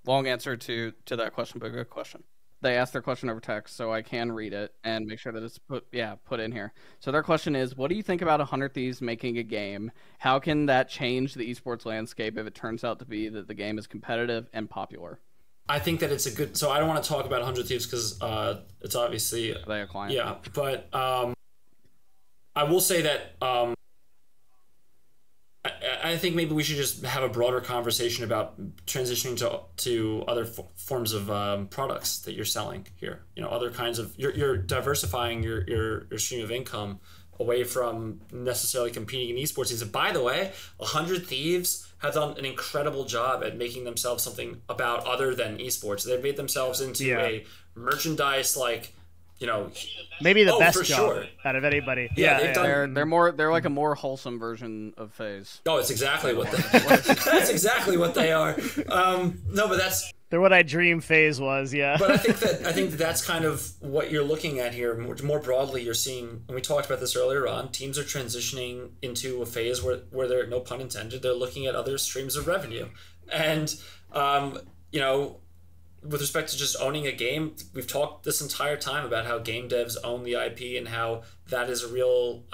long answer to that question, but good question. They asked their question over text, so I can read it and make sure that it's put in here. So their question is, what do you think about 100 Thieves making a game? How can that change the esports landscape if it turns out to be that the game is competitive and popular? I think that it's a good... So I don't want to talk about 100 Thieves because it's obviously... They a client. Yeah, but I will say that... I think maybe we should just have a broader conversation about transitioning to other forms of products that you're selling here. You know, other kinds of... You're diversifying your stream of income away from necessarily competing in esports. And by the way, 100 Thieves have done an incredible job at making themselves something about other than esports. They've made themselves into a merchandise, like... You know, maybe the best job out of anybody. Yeah, they're like a more wholesome version of FaZe. Oh, it's exactly what that's exactly what they are. No, but they're what I dream FaZe was. Yeah, but I think that's kind of what you're looking at here. More broadly, you're seeing, and we talked about this earlier on. Teams are transitioning into a phase where they're, no pun intended, they're looking at other streams of revenue, and you know. With respect to just owning a game, we've talked this entire time about how game devs own the IP and how that is a real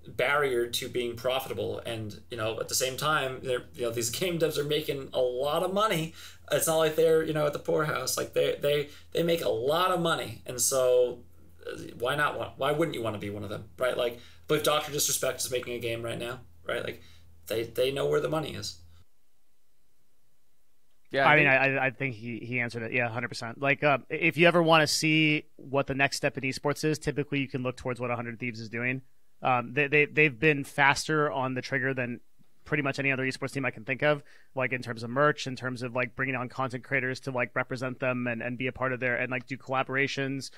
barrier to being profitable. And at the same time, these game devs are making a lot of money. It's not like they're at the poorhouse. Like they make a lot of money, and so why wouldn't you want to be one of them, right? Like, but if Dr. Disrespect is making a game right now, right? Like they know where the money is. Yeah, I think he answered it. Yeah, 100%. Like, if you ever want to see what the next step in esports is, typically you can look towards what 100 Thieves is doing. They've been faster on the trigger than pretty much any other esports team I can think of, like in terms of merch, in terms of like bringing on content creators to like represent them and be a part of their, and like do collaborations,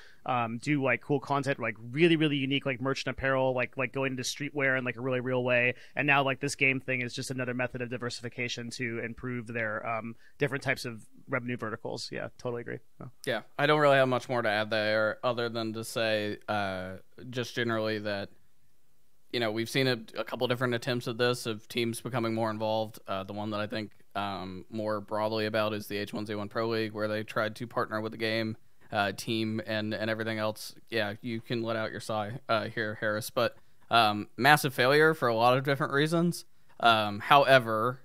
do like cool content, like really, really unique, like merch and apparel, like going into streetwear in like a really real way. And now like this game thing is just another method of diversification to improve their different types of revenue verticals. Yeah, totally agree. Oh. Yeah, I don't really have much more to add there other than to say just generally that we've seen a couple different attempts at this of teams becoming more involved. The one that I think more broadly about is the H1Z1 Pro League, where they tried to partner with the game team and everything else. Yeah, you can let out your sigh here, Harris. But massive failure for a lot of different reasons. However,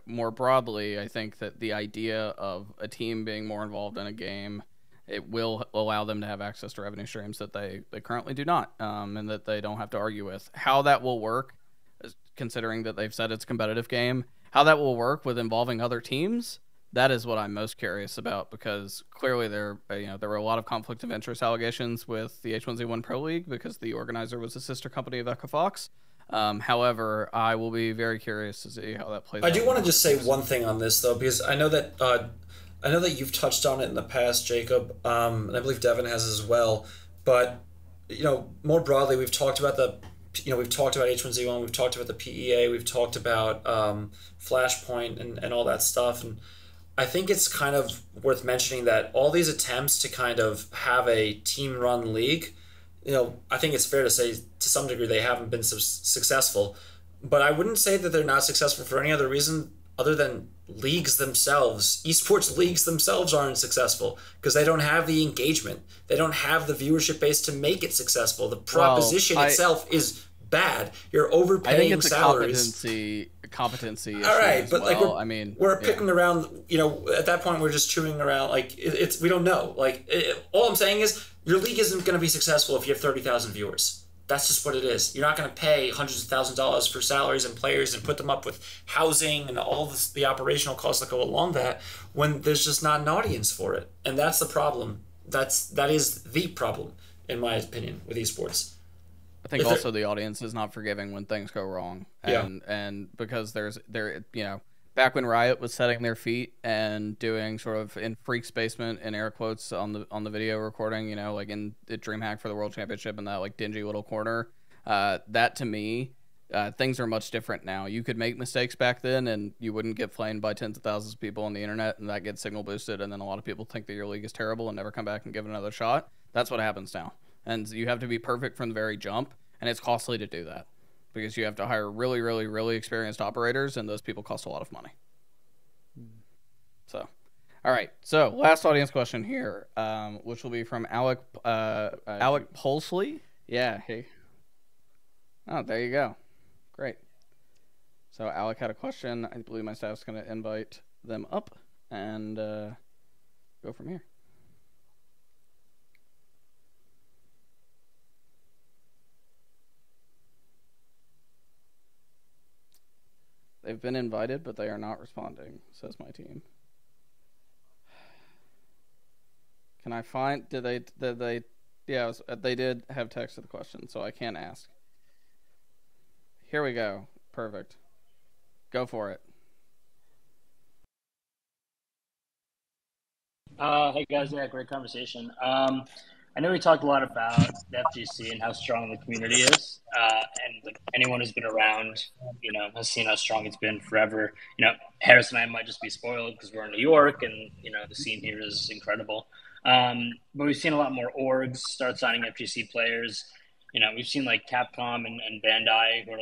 more broadly, I think that the idea of a team being more involved in a game, it will allow them to have access to revenue streams that they currently do not, and that they don't have to argue with. How that will work, considering that they've said it's a competitive game, how that will work with involving other teams, that is what I'm most curious about, because clearly there were a lot of conflict of interest allegations with the H1Z1 Pro League because the organizer was a sister company of Echo Fox. However, I will be very curious to see how that plays out. I do want to just say one thing on this, though, because I know that you've touched on it in the past, Jacob, and I believe Devin has as well. But more broadly, we've talked about H1Z1, we've talked about the PEA, we've talked about Flashpoint and all that stuff. And I think it's kind of worth mentioning that all these attempts to kind of have a team-run league, I think it's fair to say to some degree they haven't been successful. But I wouldn't say that they're not successful for any other reason other than leagues themselves. Esports leagues themselves aren't successful because they don't have the engagement. They don't have the viewership base to make it successful. The proposition itself is bad. You're overpaying I think it's salaries. A competency issue. All right, but well. like we're picking around. At that point, we're just chewing around. Like we don't know. Like all I'm saying is your league isn't going to be successful if you have 30,000 viewers. That's just what it is. You're not going to pay hundreds of thousands of dollars for salaries and players and put them up with housing and all the operational costs that go along that when there's just not an audience for it. And that's the problem. That is the problem, in my opinion, with esports. I think also the audience is not forgiving when things go wrong. And because back when Riot was setting their feet and doing sort of in Freak's basement in air quotes on the video recording, like in the DreamHack for the World Championship in that like dingy little corner, that to me, things are much different now. You could make mistakes back then and you wouldn't get flamed by tens of thousands of people on the internet, and that gets signal boosted, and then a lot of people think that your league is terrible and never come back and give it another shot. That's what happens now. And you have to be perfect from the very jump, and it's costly to do that, because you have to hire really, really, really experienced operators, and those people cost a lot of money. So, all right. So, last audience question here, which will be from Alec Polsley. Yeah. Hey. Oh, there you go. Great. So, Alec had a question. I believe my staff's going to invite them up and go from here. They've been invited, but they are not responding, says my team. Can I find, yeah, they did have text to the question, so I can't ask. Here we go. Perfect. Go for it. Hey guys, yeah, great conversation. I know we talked a lot about the FGC and how strong the community is, and like anyone who's been around, has seen how strong it's been forever. Harris and I might just be spoiled because we're in New York, and the scene here is incredible. But we've seen a lot more orgs start signing FGC players. We've seen like Capcom and Bandai, who are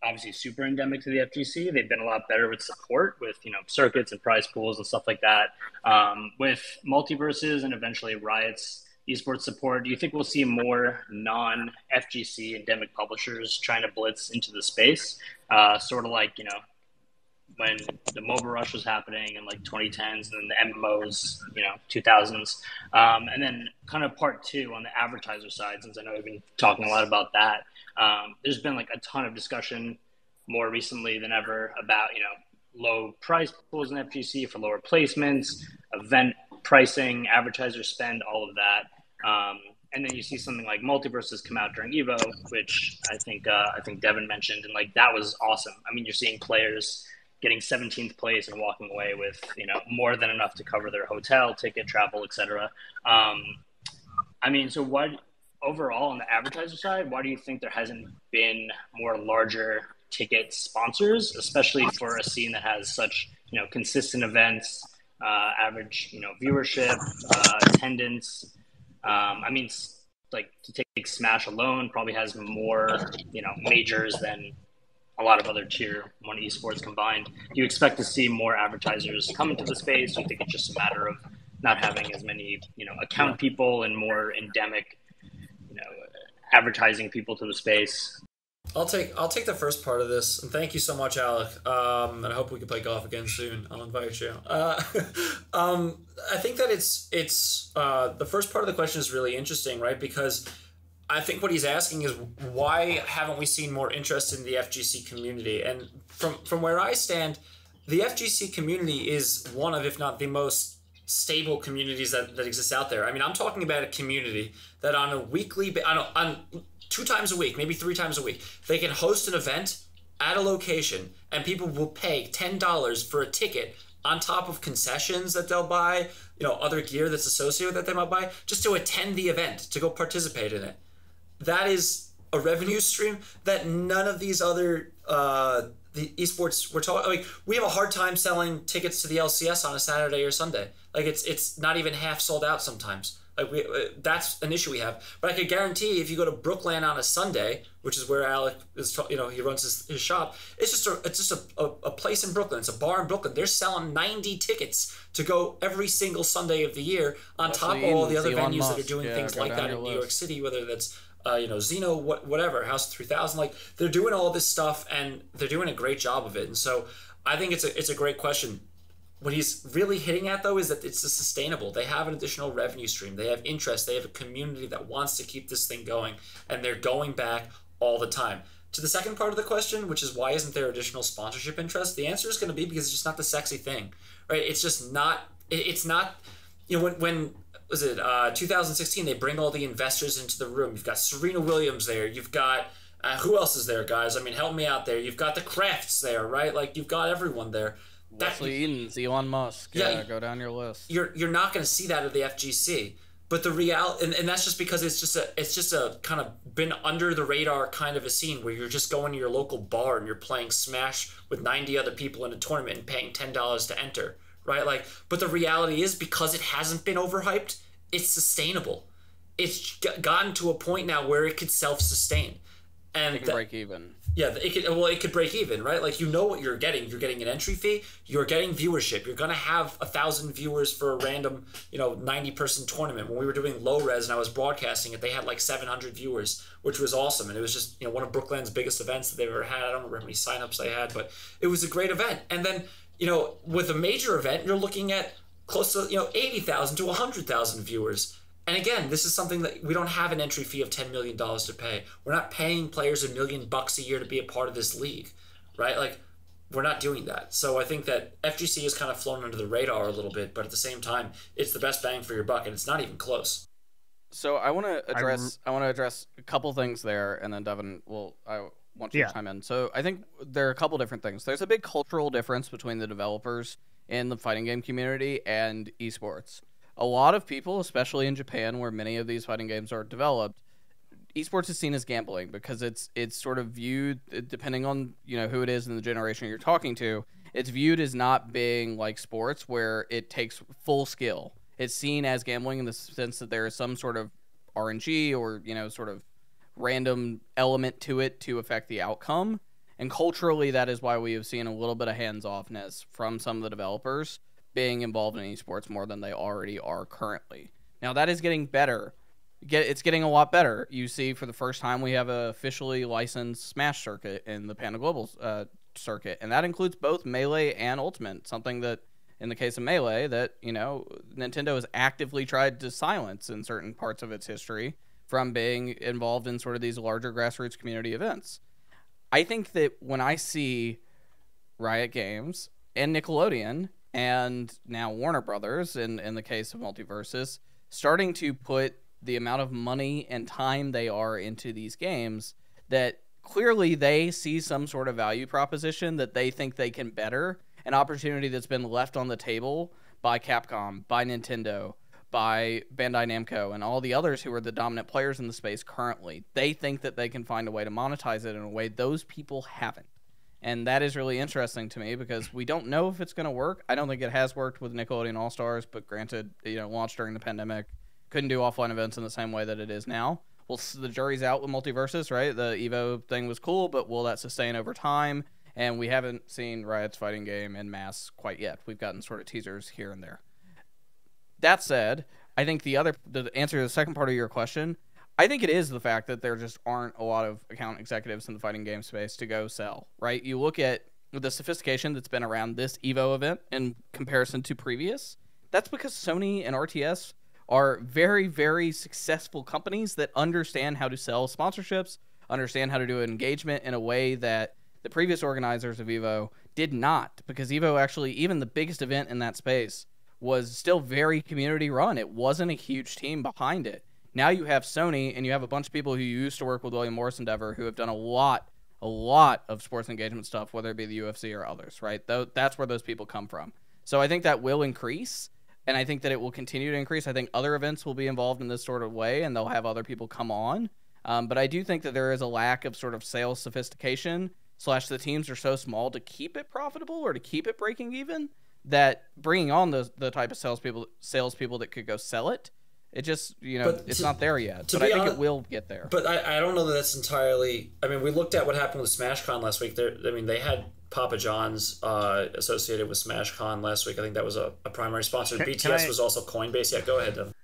obviously super endemic to the FGC. They've been a lot better with support, with circuits and prize pools and stuff like that. With multiverses and eventually Riot's esports support. Do you think we'll see more non-FGC endemic publishers trying to blitz into the space? Sort of like, when the mobile rush was happening in like 2010s and then the MMOs, 2000s. And then kind of part two on the advertiser side, since I know we've been talking a lot about that. There's been like a ton of discussion more recently than ever about, low price pools in FGC for lower placements, event pricing, advertiser spend, all of that. And then you see something like Multiverses come out during Evo, which I think Devin mentioned, and like that was awesome. I mean, you're seeing players getting 17th place and walking away with more than enough to cover their hotel, ticket, travel, etc. So what overall on the advertiser side, why do you think there hasn't been more larger ticket sponsors, especially for a scene that has such consistent events, average viewership, attendance? Like to take Smash alone probably has more majors than a lot of other tier 1 esports combined. Do you expect to see more advertisers come into the space? Do you think it's just a matter of not having as many account people and more endemic advertising people to the space? I'll take the first part of this, and thank you so much, Alec. And I hope we can play golf again soon. I'll invite you. I think that it's the first part of the question is really interesting, right? Because I think what he's asking is why haven't we seen more interest in the FGC community? And from where I stand, the FGC community is one of, if not the most stable communities that exists out there. I mean, I'm talking about a community that on a weekly, on 2 times a week, maybe 3 times a week, they can host an event at a location and people will pay $10 for a ticket on top of concessions that they'll buy, other gear that's associated with that they might buy, just to attend the event, to go participate in it. That is a revenue stream that none of these other the esports we're talking. Like, we have a hard time selling tickets to the LCS on a Saturday or Sunday. Like, it's not even half sold out sometimes. Like, that's an issue we have. But I could guarantee if you go to Brookland on a Sunday, which is where Alec is, he runs his shop. It's just a place in Brooklyn. It's a bar in Brooklyn. They're selling 90 tickets to go every single Sunday of the year, on top of all the other venues that are doing things like that in New York City, whether that's Zeno, whatever, House 3000. Like, they're doing all this stuff and they're doing a great job of it. And so I think it's a great question. What he's really hitting at, though, is that it's sustainable. They have an additional revenue stream. They have interest. They have a community that wants to keep this thing going, and they're going back all the time. To the second part of the question, which is why isn't there additional sponsorship interest? The answer is going to be because it's just not the sexy thing, right? It's just not. It's not. When was it 2016? They bring all the investors into the room. You've got Serena Williams there. You've got who else is there, guys? I mean, help me out there. You've got the Crafts there, right? Like, you've got everyone there. Wesley Edens, Elon Musk. Yeah, go down your list. You're not going to see that at the FGC, but the reality, and that's just because it's just a kind of been under the radar kind of a scene where you're just going to your local bar and you're playing Smash with 90 other people in a tournament and paying $10 to enter, right? Like, but the reality is, because it hasn't been overhyped, it's sustainable. It's gotten to a point now where it could self-sustain, and it can break even. Yeah, it could break even, right? Like, what you're getting. You're getting an entry fee. You're getting viewership. You're going to have 1,000 viewers for a random, 90-person tournament. When we were doing low res and I was broadcasting it, they had like 700 viewers, which was awesome. And it was just, one of Brookland's biggest events that they've ever had. I don't remember how many signups they had, but it was a great event. And then, with a major event, you're looking at close to, 80,000 to 100,000 viewers. And again, this is something that we don't have an entry fee of $10 million to pay. We're not paying players $1 million a year to be a part of this league, right? Like, we're not doing that. So I think that FGC has kind of flown under the radar a little bit, but at the same time, it's the best bang for your buck, and it's not even close. So I want to address a couple things there, and then Devin I want you to chime in. So I think there are a couple different things. There's a big cultural difference between the developers in the fighting game community and esports. A lot of people, especially in Japan, where many of these fighting games are developed, esports is seen as gambling because it's sort of viewed, depending on who it is in the generation you're talking to, it's viewed as not being like sports where it takes full skill. It's seen as gambling in the sense that there is some sort of RNG or sort of random element to it to affect the outcome. And culturally, that is why we have seen a little bit of hands-offness from some of the developers being involved in esports more than they already are currently. Now, that is getting better, it's getting a lot better. You see, for the first time, we have a officially licensed Smash circuit in the Panda Global circuit, and that includes both Melee and Ultimate, something that, in the case of Melee, that, you know, Nintendo has actively tried to silence in certain parts of its history from being involved in sort of these larger grassroots community events. I think that when I see Riot Games and Nickelodeon, and now Warner Brothers, in the case of Multiversus, starting to put the amount of money and time they are into these games, that clearly they see some sort of value proposition that they think they can better, an opportunity that's been left on the table by Capcom, by Nintendo, by Bandai Namco, and all the others who are the dominant players in the space currently. They think that they can find a way to monetize it in a way those people haven't. And that is really interesting to me because we don't know if it's going to work. I don't think it has worked with Nickelodeon All-Stars, but granted, you know, launched during the pandemic, couldn't do offline events in the same way that it is now. Well, the jury's out with Multiversus, right? The Evo thing was cool, but will that sustain over time? And we haven't seen Riot's fighting game en masse quite yet. We've gotten sort of teasers here and there. That said, I think the answer to the second part of your question, I think it is the fact that there just aren't a lot of account executives in the fighting game space to go sell, right? You look at the sophistication that's been around this Evo event in comparison to previous. That's because Sony and RTS are very, very successful companies that understand how to sell sponsorships, understand how to do engagement in a way that the previous organizers of Evo did not, because Evo actually, even the biggest event in that space, was still very community run. It wasn't a huge team behind it. Now you have Sony, and you have a bunch of people who used to work with William Morris Endeavor who have done a lot of sports engagement stuff, whether it be the UFC or others, right? That's where those people come from. So I think that will increase, and I think that it will continue to increase. I think other events will be involved in this sort of way, and they'll have other people come on. But I do think that there is a lack of sort of sales sophistication / the teams are so small to keep it profitable or to keep it breaking even, that bringing on the type of salespeople that could go sell it, it just, you know, it's not there yet. But I think it will get there. But I don't know that that's entirely... I mean, we looked at what happened with SmashCon last week. They had Papa John's associated with SmashCon last week. I think that was a primary sponsor. BTS was also Coinbase. Yeah, go ahead, Devin.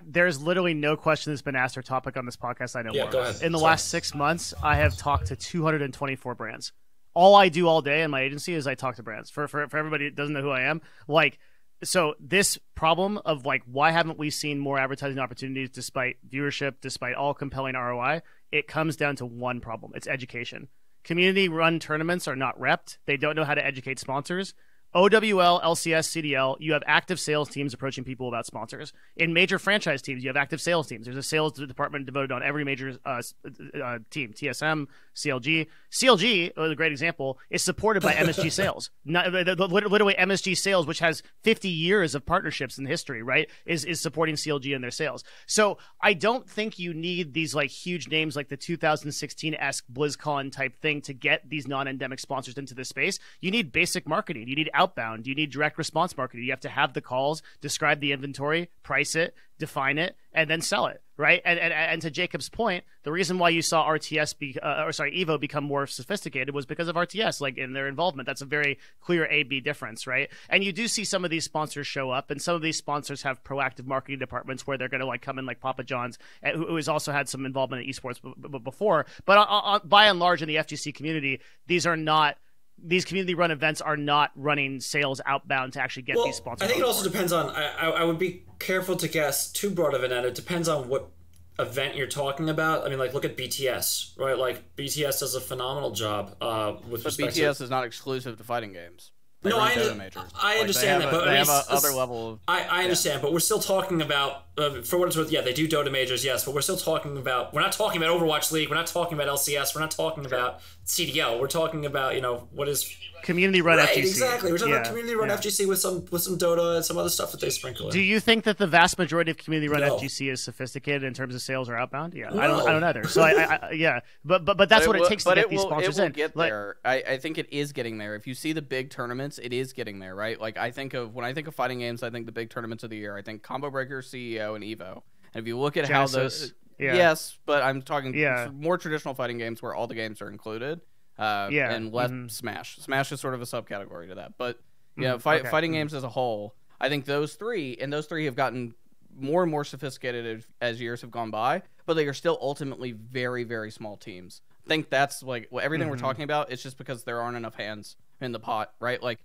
There's literally no question that's been asked or topic on this podcast I know more. Go ahead. In the last 6 months, I have talked to 224 brands. All I do all day in my agency is I talk to brands. For everybody that doesn't know who I am, like, so this problem of, like, why haven't we seen more advertising opportunities despite viewership, despite all compelling ROI, it comes down to one problem. It's education. Community-run tournaments are not repped. They don't know how to educate sponsors. OWL, LCS, CDL, you have active sales teams approaching people about sponsors. In major franchise teams, you have active sales teams. There's a sales department devoted on every major team, TSM, CLG. CLG, a great example, is supported by MSG Sales. Literally, MSG Sales, which has 50 years of partnerships in history, right, is supporting CLG in their sales. So I don't think you need these, like, huge names like the 2016-esque BlizzCon type thing to get these non-endemic sponsors into this space. You need basic marketing. You need outbound. You need direct response marketing. You have to have the calls, describe the inventory, price it, define it, and then sell it, right? And to Jacob's point, the reason why you saw Evo become more sophisticated was because of RTS, like, in their involvement. That's a very clear A/B difference, right? And you do see some of these sponsors show up, and some of these sponsors have proactive marketing departments where they're going to, like, come in, like Papa John's, who has also had some involvement in esports before. But by and large, in the FGC community, these community-run events are not running sales outbound to actually get these sponsors. I think it also depends on... I would be careful to guess too broad of an end. It depends on what event you're talking about. I mean, like, look at BTS, right? Like, BTS does a phenomenal job with respect BTS is not exclusive to fighting games. No, I understand that, but they have other level of... I understand, but we're still talking about, for what it's worth, yeah, they do Dota majors, yes, but we're still talking about, we're not talking about Overwatch League, we're not talking about LCS, we're not talking about CDL, we're talking about, you know, what is... Community-run FGC. Exactly. We're talking about community-run FGC with some Dota and some other stuff that they sprinkle in. Do you think that the vast majority of community-run FGC is sophisticated in terms of sales or outbound? Yeah, no. I don't either. So but that's what it takes to get these sponsors in. It will get there. I think it is getting there. If you see the big tournaments, it is getting there, right? Like, when I think of fighting games, I think the big tournaments of the year. I think Combo Breaker, CEO, and Evo. And if you look at how those, yes, but I'm talking more traditional fighting games where all the games are included. And less Smash. Smash is sort of a subcategory to that. But, you know, fighting games as a whole, I think those three have gotten more and more sophisticated as years have gone by, but they are still ultimately very, very small teams. I think that's like everything we're talking about. It's just because there aren't enough hands in the pot, right? Like,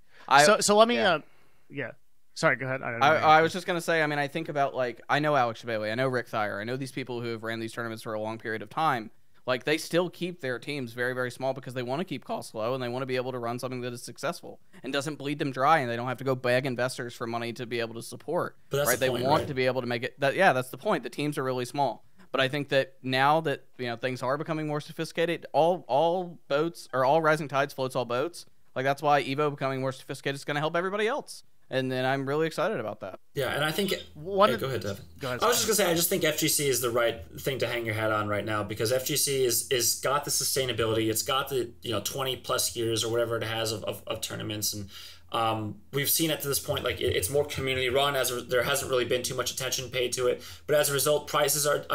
so let me, yeah. Sorry, go ahead. I was just gonna say. I mean, I think about like I know Alex Bailey, I know Rick Thayer, I know these people who have ran these tournaments for a long period of time. Like, they still keep their teams very, very small because they want to keep costs low and they want to be able to run something that is successful and doesn't bleed them dry, and they don't have to go beg investors for money to be able to support. But that's right? The point, they want right? to be able to make it. That's the point. The teams are really small. But I think that now that things are becoming more sophisticated, all boats or all rising tides floats all boats. Like, that's why Evo becoming more sophisticated is going to help everybody else. And then I'm really excited about that. Yeah, and I think... go ahead, Devin. Go ahead. I was just going to say, I just think FGC is the right thing to hang your hat on right now, because FGC is got the sustainability. It's got the 20-plus years or whatever it has of tournaments. And we've seen it to this point, like, it's more community run, there hasn't really been too much attention paid to it. But as a result, prices are,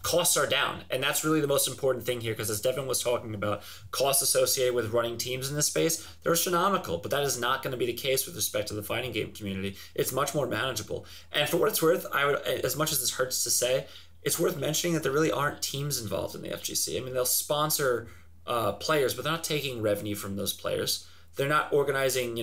costs are down. And that's really the most important thing here, because as Devin was talking about, costs associated with running teams in this space, they're astronomical. But that is not going to be the case with respect to the fighting game community. It's much more manageable. And for what it's worth, I would, as much as this hurts to say, it's worth mentioning that there really aren't teams involved in the FGC. I mean, they'll sponsor players, but they're not taking revenue from those players. They're not organizing,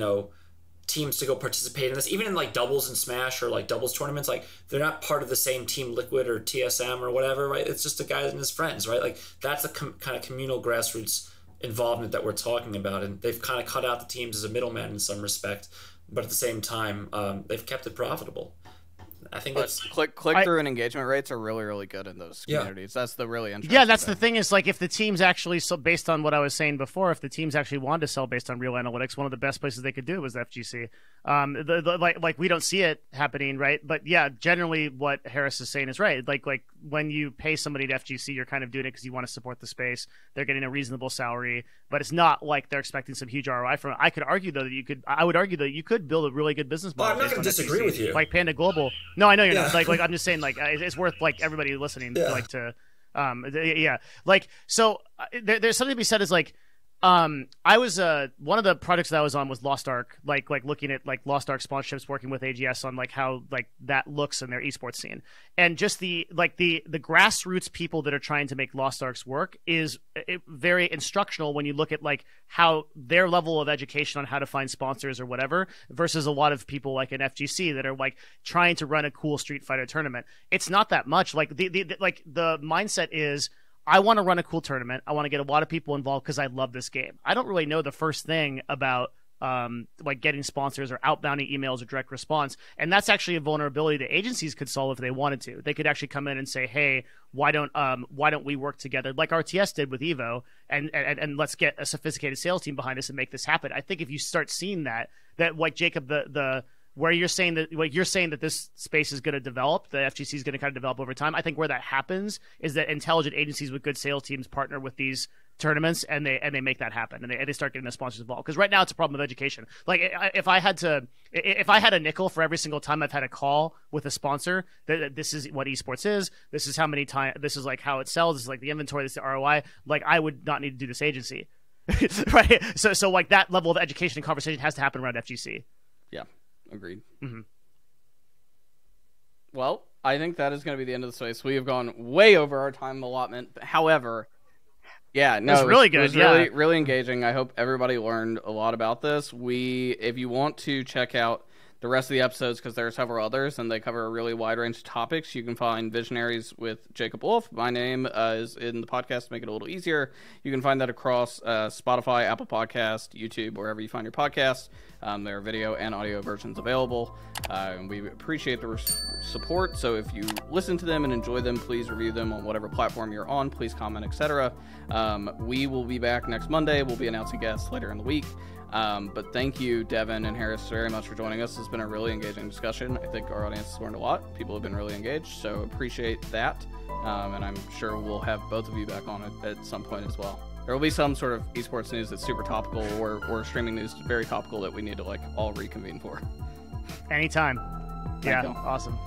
teams to go participate in this. Even in like doubles and Smash or like doubles tournaments, like, they're not part of the same Team Liquid or TSM or whatever, right? It's just a guy and his friends, right? Like, that's the kind of communal grassroots involvement that we're talking about. And they've kind of cut out the teams as a middleman in some respect, but at the same time, they've kept it profitable. I think that's click-through and engagement rates are really, really good in those communities. That's the really interesting that's the thing is, like, if the teams actually, so based on what I was saying before, if the teams actually wanted to sell based on real analytics, one of the best places they could do was the FGC. Like we don't see it happening, right? But yeah, generally what Harris is saying is right. Like when you pay somebody to FGC, you're kind of doing it because you want to support the space. They're getting a reasonable salary, but it's not like they're expecting some huge ROI from it. I would argue that you could build a really good business model. I'm not going to disagree with you. Like Panda Global. No, I know you're not. Like I'm just saying, like, it's worth, like, everybody listening like to like, so there's something to be said is, like, I was one of the projects that I was on was Lost Ark, like looking at like Lost Ark sponsorships, working with AGS on like how like that looks in their esports scene, and just the grassroots people that are trying to make Lost Arks work is very instructional when you look at like how their level of education on how to find sponsors or whatever versus a lot of people like an FGC that are like trying to run a cool Street Fighter tournament. It's not that much. Like the mindset is, I want to run a cool tournament. I want to get a lot of people involved because I love this game. I don't really know the first thing about like getting sponsors or outbounding emails or direct response. And that's actually a vulnerability that agencies could solve if they wanted to. They could actually come in and say, hey, why don't we work together like RTS did with Evo and let's get a sophisticated sales team behind us and make this happen. I think if you start seeing that like Jacob, where you're saying that this space is going to develop, the FGC is going to kind of develop over time. I think where that happens is that intelligent agencies with good sales teams partner with these tournaments and they make that happen and they start getting the sponsors involved. Because right now it's a problem of education. Like if I had a nickel for every single time I've had a call with a sponsor that this is what esports is, this is how many times, this is like how it sells, this is like the inventory, this is the ROI. Like I would not need to do this agency, right? So like that level of education and conversation has to happen around FGC. Yeah. Agreed. Mm-hmm. Well, I think that is going to be the end of the space. We have gone way over our time allotment. However, yeah, no, it was really good. It was really, really engaging. I hope everybody learned a lot about this. If you want to check out the rest of the episodes, because there are several others, and they cover a really wide range of topics, you can find Visionaries with Jacob Wolf. My name is in the podcast to make it a little easier. You can find that across Spotify, Apple Podcast, YouTube, wherever you find your podcasts. There are video and audio versions available. And we appreciate the support. So if you listen to them and enjoy them, please review them on whatever platform you're on. Please comment, etc. We will be back next Monday. We'll be announcing guests later in the week. But thank you, Devin and Harris, very much for joining us. It's been a really engaging discussion. I think our audience has learned a lot. People have been really engaged, so appreciate that. And I'm sure we'll have both of you back on it at some point as well. There will be some sort of esports news that's super topical or streaming news very topical that we need to like all reconvene for. Anytime. Thank you. Awesome.